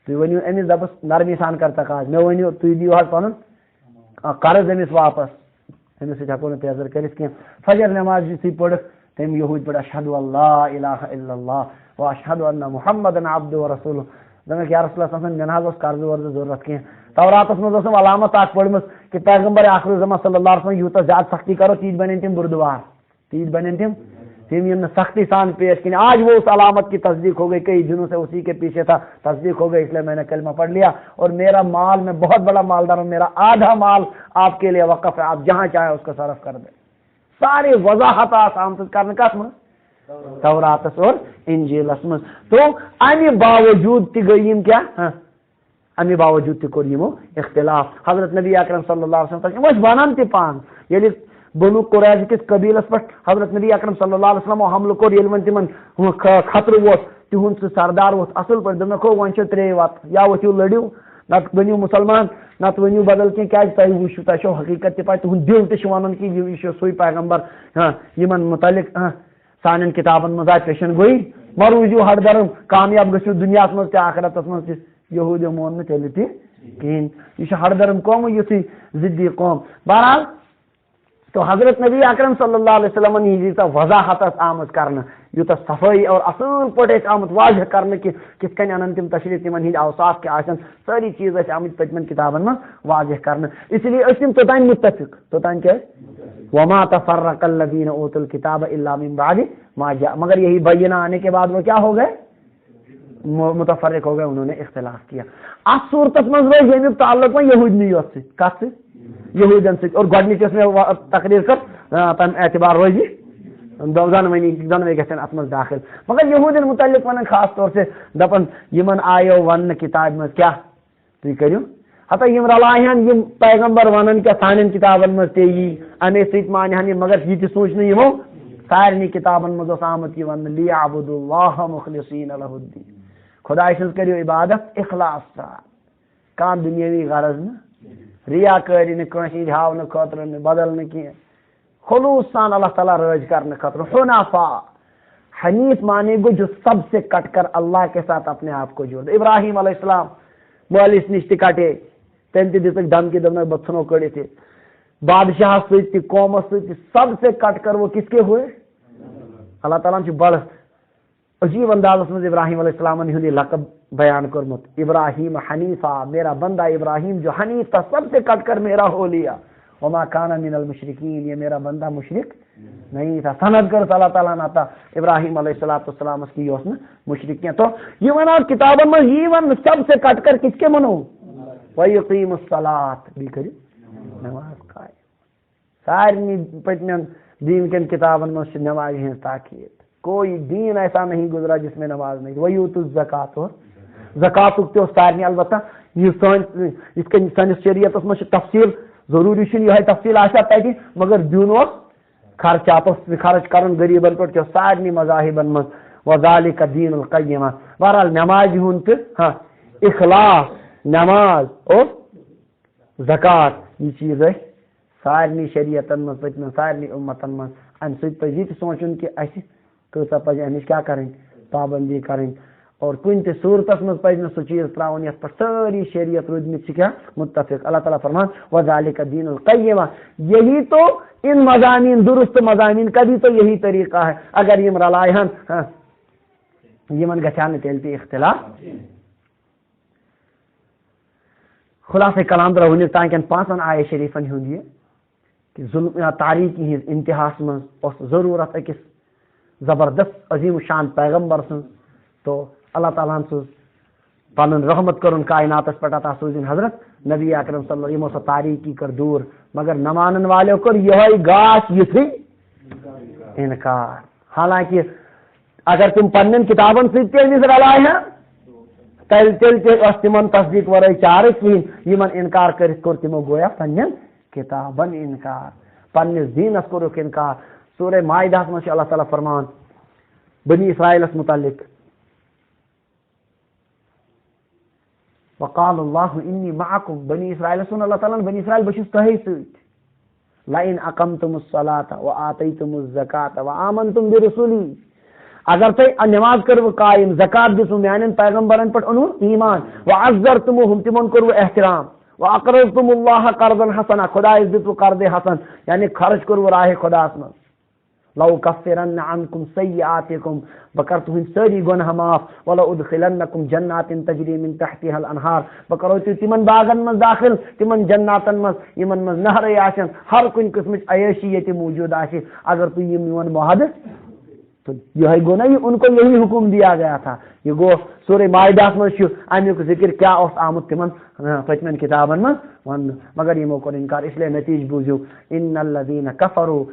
S1: تو ونیو امس دبس نرمی سان کرتا کاج میں ونیو تو دیو حظ پن قرض امس واپس امس ہکو نا پیزر کرت کی. فجر نماز سی پڑھ تم یہود پہ اشہد اللہ الہ الا اللہ و اشہد ان محمد عبد و رسول دمک یا رسول اللہ مے نہ قرض ورض ضرورت کی توراتس مز علامت اخ پڑمس کہ پیغمبر آخر الزمان صلی اللہ علیہ وسلم یوتہ زیادہ سختی کرو تیت بنن تم بردوار تیت بنن تم یم سختی سان پیش کی آج وہ اس علامت کی تصدیق ہو گئی کئی دنوں سے اسی کے پیچھے تھا تصدیق ہو گئی اس لیے میں نے کلمہ پڑھ لیا اور میرا مال میں بہت بڑا مالدار ہوں میرا آدھا مال آپ کے لیے وقف ہے آپ جہاں چاہیں اس کو صرف کر دیں ساری وضاحت آمد کرنے کس من توراتس اور انجیلس من تو امی باوجود تہ گئی کیا امی باوجود تہ کور یمو اختلاف حضرت نبی اکرم صلی اللہ علیہ وسلم وہ بنان تہ پان ییٚلہِ بنو قریظ کس قبیلس پہ حضرت نبی اکرم صلی اللہ علیہ وسلم حملہ کور ییٚلہِ وۄنۍ تمن خطرٕ ووت تہنٛد سُہ سردار ووت اصل پٲٹھۍ دوٚپنکھ وۄنۍ چھو ترٛیٚیہِ وتہٕ یا ؤتھِو لٔڑِو نتہٕ بٔنِو مُسلمان نتہٕ ؤنِو بدل کینٛہہ کیازِ تۄہہِ وٕچھِو تۄہہِ چھو حقیقت تہِ پاے تُہُنٛد دل تہِ چھُ ونان کہ یہِ چھُ سُے پیغمبر یِمن متعلق سانٮ۪ن کتابن منٛز آے پیشن گویی ما روٗزِو ہر درم کامیاب گٔژھِو دُنیاہس منٛز تہِ آخرتس منٛز تہِ یہوٗدیو مون نہٕ تیٚلہِ تہِ کِہیٖنۍ یہِ چھُ ہر درم قوم یُتھُے ضِدی قوم بہرحال تو حضرت نبی اکرم صلی اللہ علیہ وسلم ییٖژاہ وضاحت آمٕژ کرنہٕ یوٗتاہ صفٲیی اور اصل پٲٹھۍ آمُت واضح کرنہٕ کہ کِتھ کٔنۍ انن تِم تشریٖف تِمن ہٕنٛدۍ اوصاف کیٛاہ آسن سٲری چیٖز ٲسۍ آمٕتۍ پٔتمٮ۪ن کتابن منٛز واضح کرنہٕ اسی لیے ٲسۍ تِم توٚتانۍ مُتفِق توٚتانۍ کیٛاہ وما تفرق الذین اوتوا الکتاب الا من بعد ما جاء مگر یہی بینہ آنے کے بعد وہ کیا ہو گئے متفرق ہو گئے انہوں نے اختلاف کیا ات صورتس منٛز روز ییٚمیُک تعلق وۄنۍ یہوٗدنی یوت سۭتۍ کتھ سۭتۍ یہوٗدین سۭتۍ اور گۄڈنِچ یۄس مےٚ تقریر کٔر تمہِ اعتبار روزِ دۄنوے گژھن اتھ منٛز داخل مگر یہوٗدین متعلق ونان خاص طور سے دپان یِمن آیو وننہٕ کتابہِ منٛز کیاہ تُہۍ کٔرِو ہتا یم رلاہن یم پیغمبر ونان کیا سانٮ۪ن کتابن منٛز تہِ یی امے سۭتۍ مانہن یِم مگر یہِ تہِ سوٗنٛچ نہٕ یِمو سارنٕے کتابن منٛز اوس آمُت یہِ وننہٕ لیعبدوا اللہ مخلصین لہ الدین خداے سٕنٛز کٔرِو عبادت اخلاص سان کانٛہہ دُنیٲوی غرض نہٕ ریا کٲری نہٕ کٲنٛسہِ ہٕنٛدۍ ہاونہٕ خٲطرٕ نہٕ بدل نہٕ کینٛہہ خلوص سان اللہ تعالیٰ رٲض کرنے خاطر حنفا حنیف مانے گو جو سب سے کٹ کر اللہ کے ساتھ اپنے آپ کو جوڑ دے ابراہیم علیہ السلام مٲلِس نِش تہِ کٹے تٔمۍ تہِ دِژٕکھ دھمکی دوٚپنکھ بہٕ ژھٕنو کٔڑِتھ تہِ بادشاہس سۭتۍ تہِ قومس سۭتۍ تہِ سب سے کٹ کر وہ کس کے ہوئے اللہ تعالیٰ چھُ بڑٕ عجیب اندازس منٛز ابراہیم علیہ السلامن ہُنٛد یہِ لقب بیان کوٚرمُت ابراہیم حنیفا میرا بندہ ابراہیم جو حنیف تھا سب سے کٹ کر میرا ہو لیا وما کان من المشرکین یہ میرا بندہ مشرک نہیں تھا سند کر اللہ تعالیٰ نے تھا ابراہیم علیہ السلام کی یہ مشرک کیا تو یہ ونان کتابوں میں یہ ون سب سے کٹ کر کس کے منو ویقیم الصلاۃ بھی کری نماز قائم سارے پتمن دین کن کتابن میں نماز ہز تاکید کوئی دین ایسا نہیں گزرا جس میں نماز نہیں ویوت الزکات اور زکات تہ سارے البتہ یہ سانس شریعت میں تفصیل ضروری یہ تفصیل آسا تھی مگر دین خرچ آپ خرچ کرن غریبن پہ سارے مذاہبن من وذالک دین القیمہ بہرحال نماز ہند تہ اخلاص نماز اور زکات یہ چیز سارے شریعتن من پتمن سارے امتن من ام سب پہ یہ سوچن کہ اس کۭژاہ پزِ امِچ کیا کریں پابندی کریں اور کن تہ صورتس من پہ سہ چیز تراؤن یت پہ ساری شریعت روٗدمٕتۍ چھِ کیا متفق اللہ تعالیٰ فرمان وذالک دین القیمہ یہی تو ان مضامین درست مضامین کا بھی تو یہی طریقہ ہے اگر یم رلائے ہن یمن گژھِ نہٕ تیٚلہِ تہِ اختلاف خلاصہ کلام درٛاو وٕنیُک تام کٮ۪ن 5 آیے شریفن ہُنٛد یہِ کہ ظلم تاریکی ہٕنٛز انتہاس منٛز اوس ضروٗرت أکِس زبردست عظیم شان پیغمبر سٕنٛز تو اللہ تعالیٰ سٕنٛز پنن رحمت کرن کائناتس پہ عطا سوزن حضرت نبی اکرم صلی اللہ علیہ وسلم تاریکی کر دور مگر نہ مانن والوں کر یہ گاش یتھی انکار حالانکہ اگر تم پنن کتابن سے تیز رلائے ہیں تیل تمن تصدیق ورائے چار کہین یمن انکار کر تمو گویا پنن کتابن انکار پنس دینس کورک انکار سورہ مائدہ میں اللہ تعالیٰ فرمان بنی اسرائیلس متعلق وقال اللہ انی معکم بنی اسرائیل سن اللہ تعالیٰ بنی اسرائیل بشس تہی سۭتۍ لئن اقمتم الصلاة وآتیتم الزکاة وآمنتم برسولی اگر تُہۍ نماز کٔرو قائم زکات دِژوٕ میانٮ۪ن پیغمبرن پٮ۪ٹھ اوٚنوٕ ایمان وعزرتموہم تِمن کوٚروٕ احترام واقرضتم اللہ قرضا حسنا خدایس دِژوٕ قرض حسن یعنی خرچ کوٚروٕ راہِ خداہس منٛز لو کفرن عنکم سیئاتکم بکر تہند ساری گناہ معاف ولو ادخلنکم جنات تجری من تحتها الانہار بکرو تمن باغن من داخل تمن جناتن من یمن من نہرے آسن ہر کن قسمچ عیشی یہ موجود آسے اگر تو یہ میون معاہدہ تو یہ گو نا ان کو یہی حکم دیا گیا تھا یہ گو سورہ مائدہ من امیک ذکر کیا اس آمد تمن پچمن کتابن من ون مگر یمو کور انکار اس لیے نتیج بوزیو ان الذین کفروا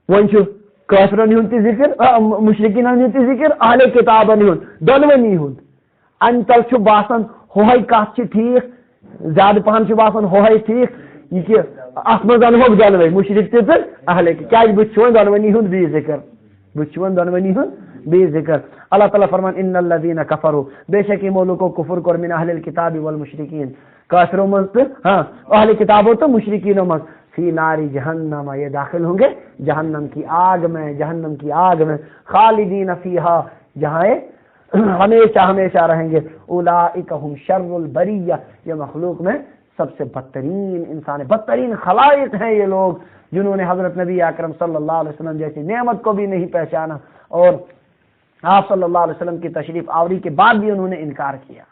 S1: ون کافرن ہند تہ ذکر مشرکین ہند تہ ذکر اہل کتابن ہند دونونی ہند ان تل باسان ہوے کت ٹھیک زیادہ پہن باسان ہوے ٹھیک یہ کہ ات مز انہوک دونوے مشرک تہ اہل کیا بت دونونی ہند بی ذکر بت دونونی ہند بی ذکر اللہ تعالیٰ فرمان ان الذین کفروا بے شک یمو لوکو کفر کور من اہل الکتاب والمشرکین کافروں مز تہ ہاں اہل کتابوں تو مشرکینوں مز فی ناری جہنم یہ داخل ہوں گے جہنم کی آگ میں خالدین فیہا جہاں ہمیشہ ہمیشہ رہیں گے اولئک ہم شر البریہ یہ مخلوق میں سب سے بدترین انسان ہے بدترین خلائق ہیں یہ لوگ جنہوں نے حضرت نبی اکرم صلی اللہ علیہ وسلم جیسی نعمت کو بھی نہیں پہچانا اور آپ صلی اللہ علیہ وسلم کی تشریف آوری کے بعد بھی انہوں نے انکار کیا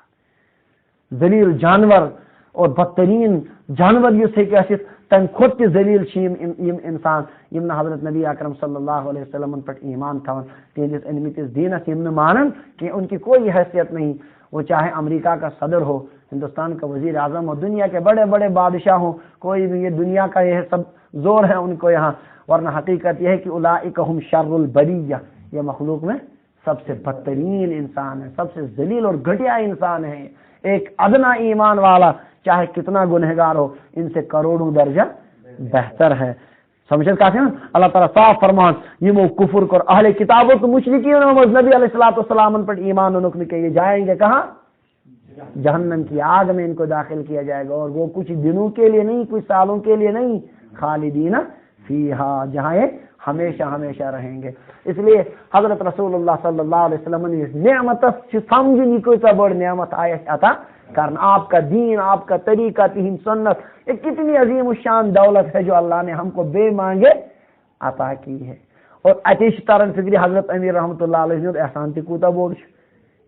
S1: ذلیل جانور اور بدترین جانور یہ سے کہ تم خود تہ ذلیل یم انسان یم حضرت نبی اکرم صلی اللہ علیہ وسلم پر ایمان تھون تہندس انمتس دینس یم مانن کہ ان کی کوئی حیثیت نہیں وہ چاہے امریکہ کا صدر ہو ہندوستان کا وزیر اعظم ہو دنیا کے بڑے بڑے بادشاہ ہوں کوئی بھی یہ دنیا کا یہ سب زور ہے ان کو یہاں ورنہ حقیقت یہ ہے کہ اولئک ہم شر البریہ یہ مخلوق میں سب سے بدترین انسان ہے سب سے ذلیل اور گھٹیا انسان ہے ایک ادنا ایمان والا چاہے کتنا گنہگار ہو ان سے کروڑوں درجہ بہتر ہے سمجھے کہتے ہیں اللہ تعالیٰ صاف فرمان یمو کفر کر اہل کتابوں تو مشرکین نبی علیہ الصلوۃ والسلام پر ایمان انہوں کے یہ جائیں گے کہاں جہنم کی آگ میں ان کو داخل کیا جائے گا اور وہ کچھ دنوں کے لیے نہیں کچھ سالوں کے لیے نہیں خالدین فیہا جہاں ہمیشہ ہمیشہ رہیں گے اس لیے حضرت رسول اللہ صلی اللہ علیہ وسلم نے اس نعمت سمجھنی کوئی بڑی نعمت آیت عطا کرنا آپ کا دین آپ کا طریقہ تہند سنت یہ کتنی عظیم الشان دولت ہے جو اللہ نے ہم کو بے مانگے عطا کی ہے اور اتش ترن فکری حضرت امیر رحمۃ اللہ علیہ نے احسان تہ کوتا بوڑ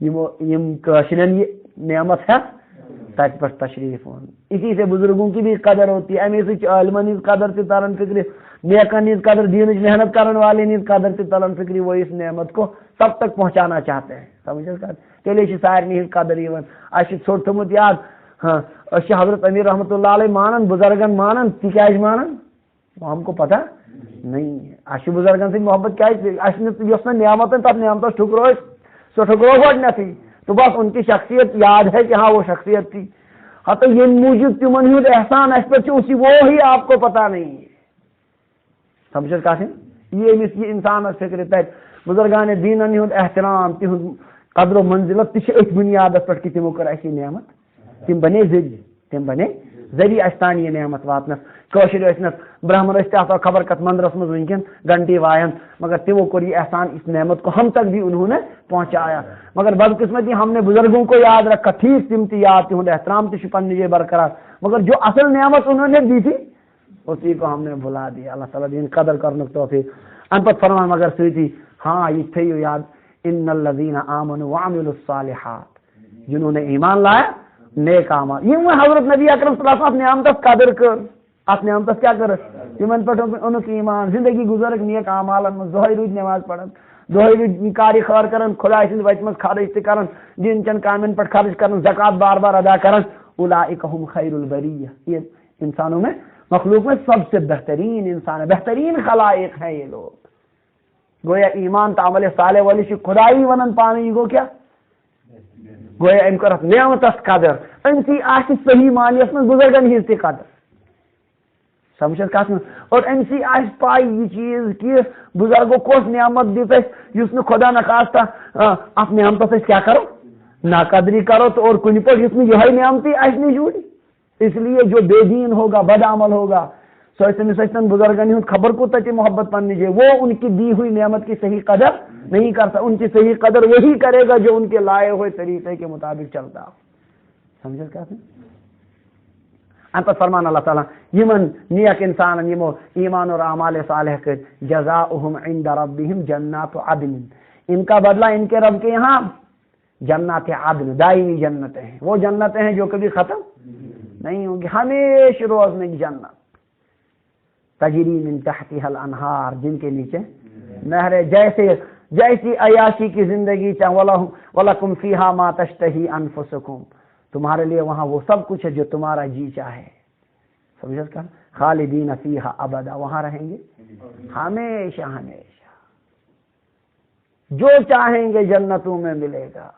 S1: یم کاشرن یہ نعمت ہے تک پر تشریف ہون اسی سے بزرگوں کی بھی قدر ہوتی ہے امی سے عالمن قدر تہ ترن فکری نیکن نیز قدر دین محنت کرنے والے نیز قدر تہ تلن فکری وہ اس نعمت کو سب تک پہنچانا چاہتے ہیں سمجھے تیلے سارے قدر یوان اچھا ژھوٹ تھومت یاد ہاں حضرت امیر رحمۃ اللہ علیہ مانن بزرگن مانن تکیاز مانن ہم کو پتہ نہیں ہے بزرگن سے محبت کیا نعمت تب نعمت ٹھکرو سو ٹھکرو گۄڈنیتھٕے تو بس ان کی شخصیت یاد ہے کہ ہاں وہ شخصیت تھی ہاں تو یہ موجود تمن ہند احسان اس پر اسی وہ ہی آپ کو پتہ نہیں ہے سمجھے کہتے یہ انسان فکر تک بزرگان دینن ہند احترام تہذ قدر و منزلت تہ بنیاد پر کہ تمو کر اسی نعمت تم بنے ذریعہ اس تان یہ نعمت واتنس کوشر ٲسنس برہمن ٲسۍ خبر کت مندرس مز ونکن گھنٹی وایان مگر تمو کو یہ احسان اس نعمت کو ہم تک بھی انہوں نے پہنچایا مگر بدقسمتی ہم نے بزرگوں کو یاد رکھا ٹھیک تم تہ یاد تہد احترام تہ پنہ جائے برقرار مگر جو اصل نعمت انہوں نے دی تھی اسی کو ہم نے بھلا دیا اللہ تعالیٰ دین قدر کرنے توفیق ان پت فرمان مگر سیدھی ہاں یہ تھیو یاد ان الذین آمنوا وعملوا الصالحات جنہوں نے ایمان لایا نیک اعمال یہ حضرت نبی اکرم صلی اللہ علیہ وسلم نعمت قدر کر ات نعمت کیا کر یمن پہ ان ایمان زندگی گزرک نیک اعمالن من دہے رود نماز پڑھن دہے رود کاری خیر کرن خدا سند وتہ مز خرچ تہ کرن دین چن کامن پہ خرچ کرن زکات بار بار ادا کرن اولئک هم خیر البریہ یہ انسانوں میں مخلوق میں سب سے بہترین انسان ہے بہترین خلائق ہیں یہ لوگ گویا ایمان تو عمل صالح والی خدائی ونن پانے یہ گو کیا گویا ام کرت نعمت قدر ام سی آس صحیح معنیس میں بزرگن ہز تہ قدر سمجھت کت اور ام سی آس پائی یہ چیز کہ بزرگوں کس نعمت دیت اس نے خدا نخواستہ ات نعمت کیا کرو ناقدری کرو تو اور کن پہ اس میں یہ نعمتی آس نہیں جوڑی اس لیے جو بے دین ہوگا بد عمل ہوگا سوچتن بزرگن ہند خبر کو تک محبت پنی جائے وہ ان کی دی ہوئی نعمت کی صحیح قدر نہیں کرتا ان کی صحیح قدر وہی کرے گا جو ان کے لائے ہوئے طریقے کے مطابق چلتا سمجھے کیا ام پتہ فرمان اللہ تعالیٰ یمن نیک انسان یمو ایمان اور اعمال صالح کر جزاؤہم عند ربہم جنات عدن، ان کا بدلہ ان کے رب کے یہاں جنات عدن، دائمی جنتیں ہیں، وہ جنتیں ہیں جو کبھی ختم نہیں ہوں گی، ہمیشہ روزنے کی جنت، تجری من تحتها الانہار، جن کے نیچے نہریں، جیسی عیاشی کی زندگی وَلَكُمْ فِيهَا مَا تَشْتَهِي أَنفُسُكُمْ، تمہارے لیے وہاں وہ سب کچھ ہے جو تمہارا جی چاہے، سمجھا اس کا، خالدین فیہا ابدا، وہاں رہیں گے ہمیشہ ہمیشہ، جو چاہیں گے جنتوں میں ملے گا۔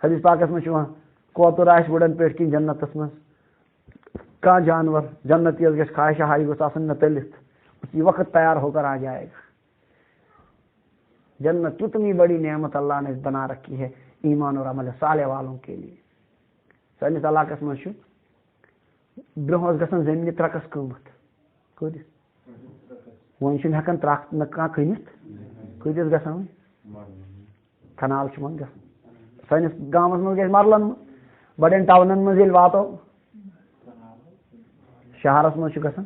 S1: حدیث پاکس میں شما کوتر آس وڑن پیٹ کی جنتس من کا جانور جنتی گھس خواہش ہائی گوس آسن نہ تلت، اسی وقت تیار ہو کر آ جائے گا۔ جنت کتنی بڑی نعمت اللہ نے بنا رکھی ہے ایمان اور عمل صالح والوں کے لیے۔ سنس علاقس من برہ گھن زمین ترکس قیمت ون ہکان ترک نہ کھنت کتس گھان کنال من گھن سنس گامس من گھس مرلن بڑین ٹاؤنن من یل واتو شہرس من گھن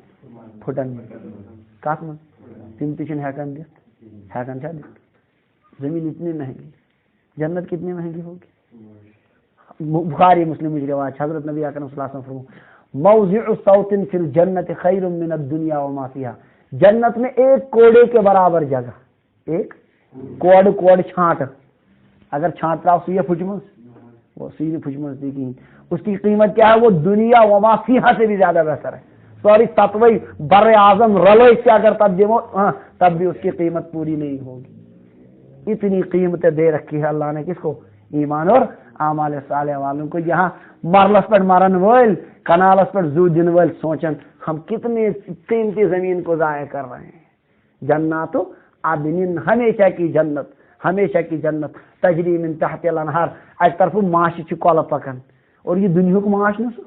S1: پھٹن من کت من تم تہ ہیکان دت ہیکان چھا دت، زمین اتنی مہنگی، جنت کتنی مہنگی ہوگی۔ بخاری مسلم کی روایت، حضرت نبی اکرم صلی اللہ علیہ وسلم فرمایا موضع صوت فی الجنت خیر من الدنیا وما فیہا، جنت میں ایک کوڑے کے برابر جگہ، ایک کوڑ چھانٹ، اگر چھانٹ رہا سوئی پھچمس وہ سیدھی پھچمس دیکھی، اس کی قیمت کیا ہے، وہ دنیا وما فیہا سے بھی زیادہ بہتر ہے۔ سوری تتوی بر اعظم رلو سے اگر تب دیمو تب بھی اس کی قیمت پوری نہیں ہوگی۔ اتنی قیمتیں دے رکھی ہے اللہ نے کس کو، ایمان اور اعمال صالح والوں کو۔ یہاں مرلس پر مرن ول کنالس پر زو دن ول سوچن ہم کتنی قیمتی زمین کو ضائع کر رہے ہیں۔ جنات عدن، ہمیشہ کی جنت، ہمیشہ کی جنت، تجری من تحت الانہار، اک طرف ماش کل پکان، اور یہ دنیا ماش نا سو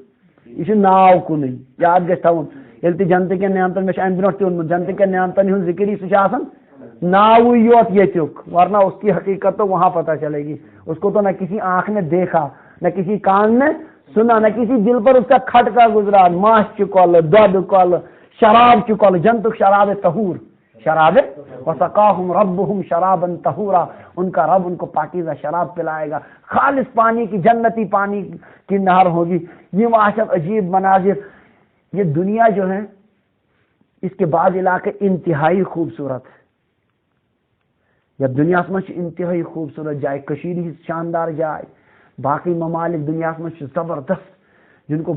S1: یہ ناو کن یاد گھس تھون، یل تہ جنت کن نعمتن میں امہ برو تہ اونمت جنت کن نعمتن ہند ذکر سہ ناو یوت یتک، ورنہ اس کی حقیقت تو وہاں پتہ چلے گی۔ اس کو تو نہ کسی آنکھ نے دیکھا، نہ کسی کان نے سنا، نہ کسی دل پر اس کا کھٹکا گزرا۔ ماش چکل، دودھ کل، شراب چکل، جنتک شراب طہور، شراب وسقاہم ربہم شرابا طہورا، ان کا رب ان کو پاکیزہ شراب پلائے گا، خالص پانی کی، جنتی پانی کی نہر ہوگی۔ یہ معاشر عجیب مناظر، یہ دنیا جو ہے اس کے بعض علاقے انتہائی خوبصورت ہے، جب دنیا میں انتہائی خوبصورت جائے، کشیر ہی شاندار جائے، باقی ممالک دنیا میں زبردست، جن کو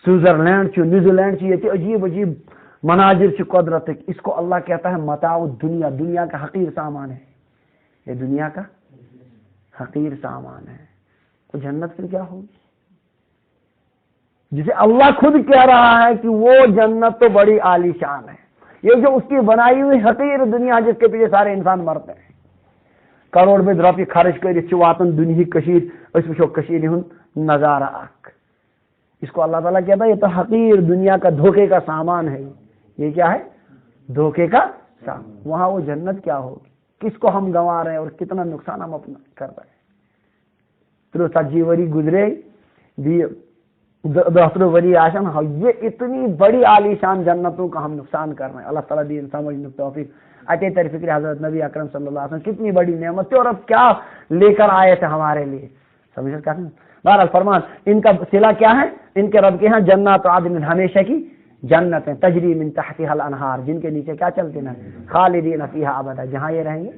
S1: سوئٹزرلینڈ نیوزی لینڈ یہ عجیب عجیب مناظر قدرت، اس کو اللہ کہتا ہے متاع دنیا، دنیا کا حقیر سامان ہے، یہ دنیا کا حقیر سامان ہے۔ تو جنت پھر کیا ہوگی، جسے اللہ خود کہہ رہا ہے کہ وہ جنت تو بڑی عالی شان ہے۔ یہ جو اس کی بنائی ہوئی حقیر دنیا جس کے پیچھے سارے انسان مرتے ہیں، کروڑ بد روپیے خرچ کرت واتن دنیا کشیر، اس وچھو کشیر ہند نظارہ اک، اس کو اللہ تعالیٰ کہتا ہے یہ تو حقیر دنیا کا دھوکے کا سامان ہے۔ یہ کیا ہے، دھوکے کا سامان۔ وہاں وہ جنت کیا ہوگی، کس کو ہم گنوا رہے ہیں اور کتنا نقصان ہم اپنا کر رہے ہیں۔ تو 30 وری گزرے بھی 10 وری آشان، یہ اتنی بڑی عالی شان جنتوں کا ہم نقصان کر رہے ہیں۔ اللہ تعالیٰ دین سمجھنے کی توفیق عطا تر فکر حضرت نبی اکرم صلی اللہ علیہ وسلم کتنی بڑی نعمت تھی اور اب کیا لے کر آئے تھے ہمارے لیے، سمجھ کیا۔ بہرحال فرمان ان کا صلہ کیا ہے، ان کے رب کے ہاں جنات عدن، ہمیشہ کی جنتیں، تجری من تحتها الانہار، جن کے نیچے کیا چلتے ہیں، خالدین فیہا ابدا، جہاں یہ رہیں گے۔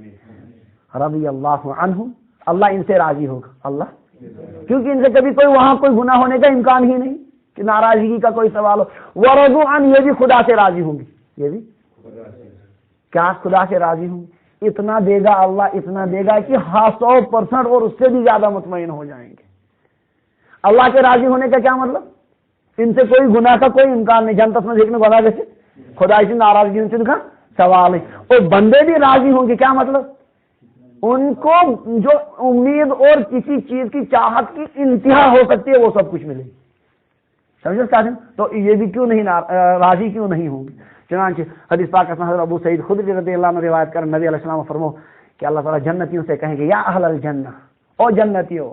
S1: رضی اللہ عنہم، اللہ ان سے راضی ہوگا، اللہ، کیونکہ ان سے کبھی کوئی وہاں کوئی گناہ ہونے کا امکان ہی نہیں کہ ناراضگی کا کوئی سوال ہو۔ ورضوا عنہ، یہ بھی خدا سے راضی ہوں گی، یہ بھی کیا خدا سے راضی ہوں گی، اتنا دے گا اللہ، اتنا دے گا کہ 100% اور اس سے بھی زیادہ مطمئن ہو جائیں گے۔ اللہ کے راضی ہونے کا کیا مطلب، ان سے کوئی گناہ کا کوئی امکان نہیں، جنت میں دیکھنے والا جیسے خدا سے ناراضگی ان سے کا سوال ہے، اور بندے بھی راضی ہوں گے، کیا مطلب، ان کو جو امید اور کسی چیز کی چاہت کی انتہا ہو سکتی ہے وہ سب کچھ ملے گی، سمجھے ساتھ۔ تو یہ بھی کیوں نہیں راضی کیوں نہیں ہوں گے۔ چنانچہ حدیث پاک میں حضرت ابو سعید خدری رضی اللہ عنہ روایت کر نبی علیہ السلام فرمو کہ اللہ تعالیٰ جنتیوں سے کہیں گے یا اہل الجنہ، او جنتیو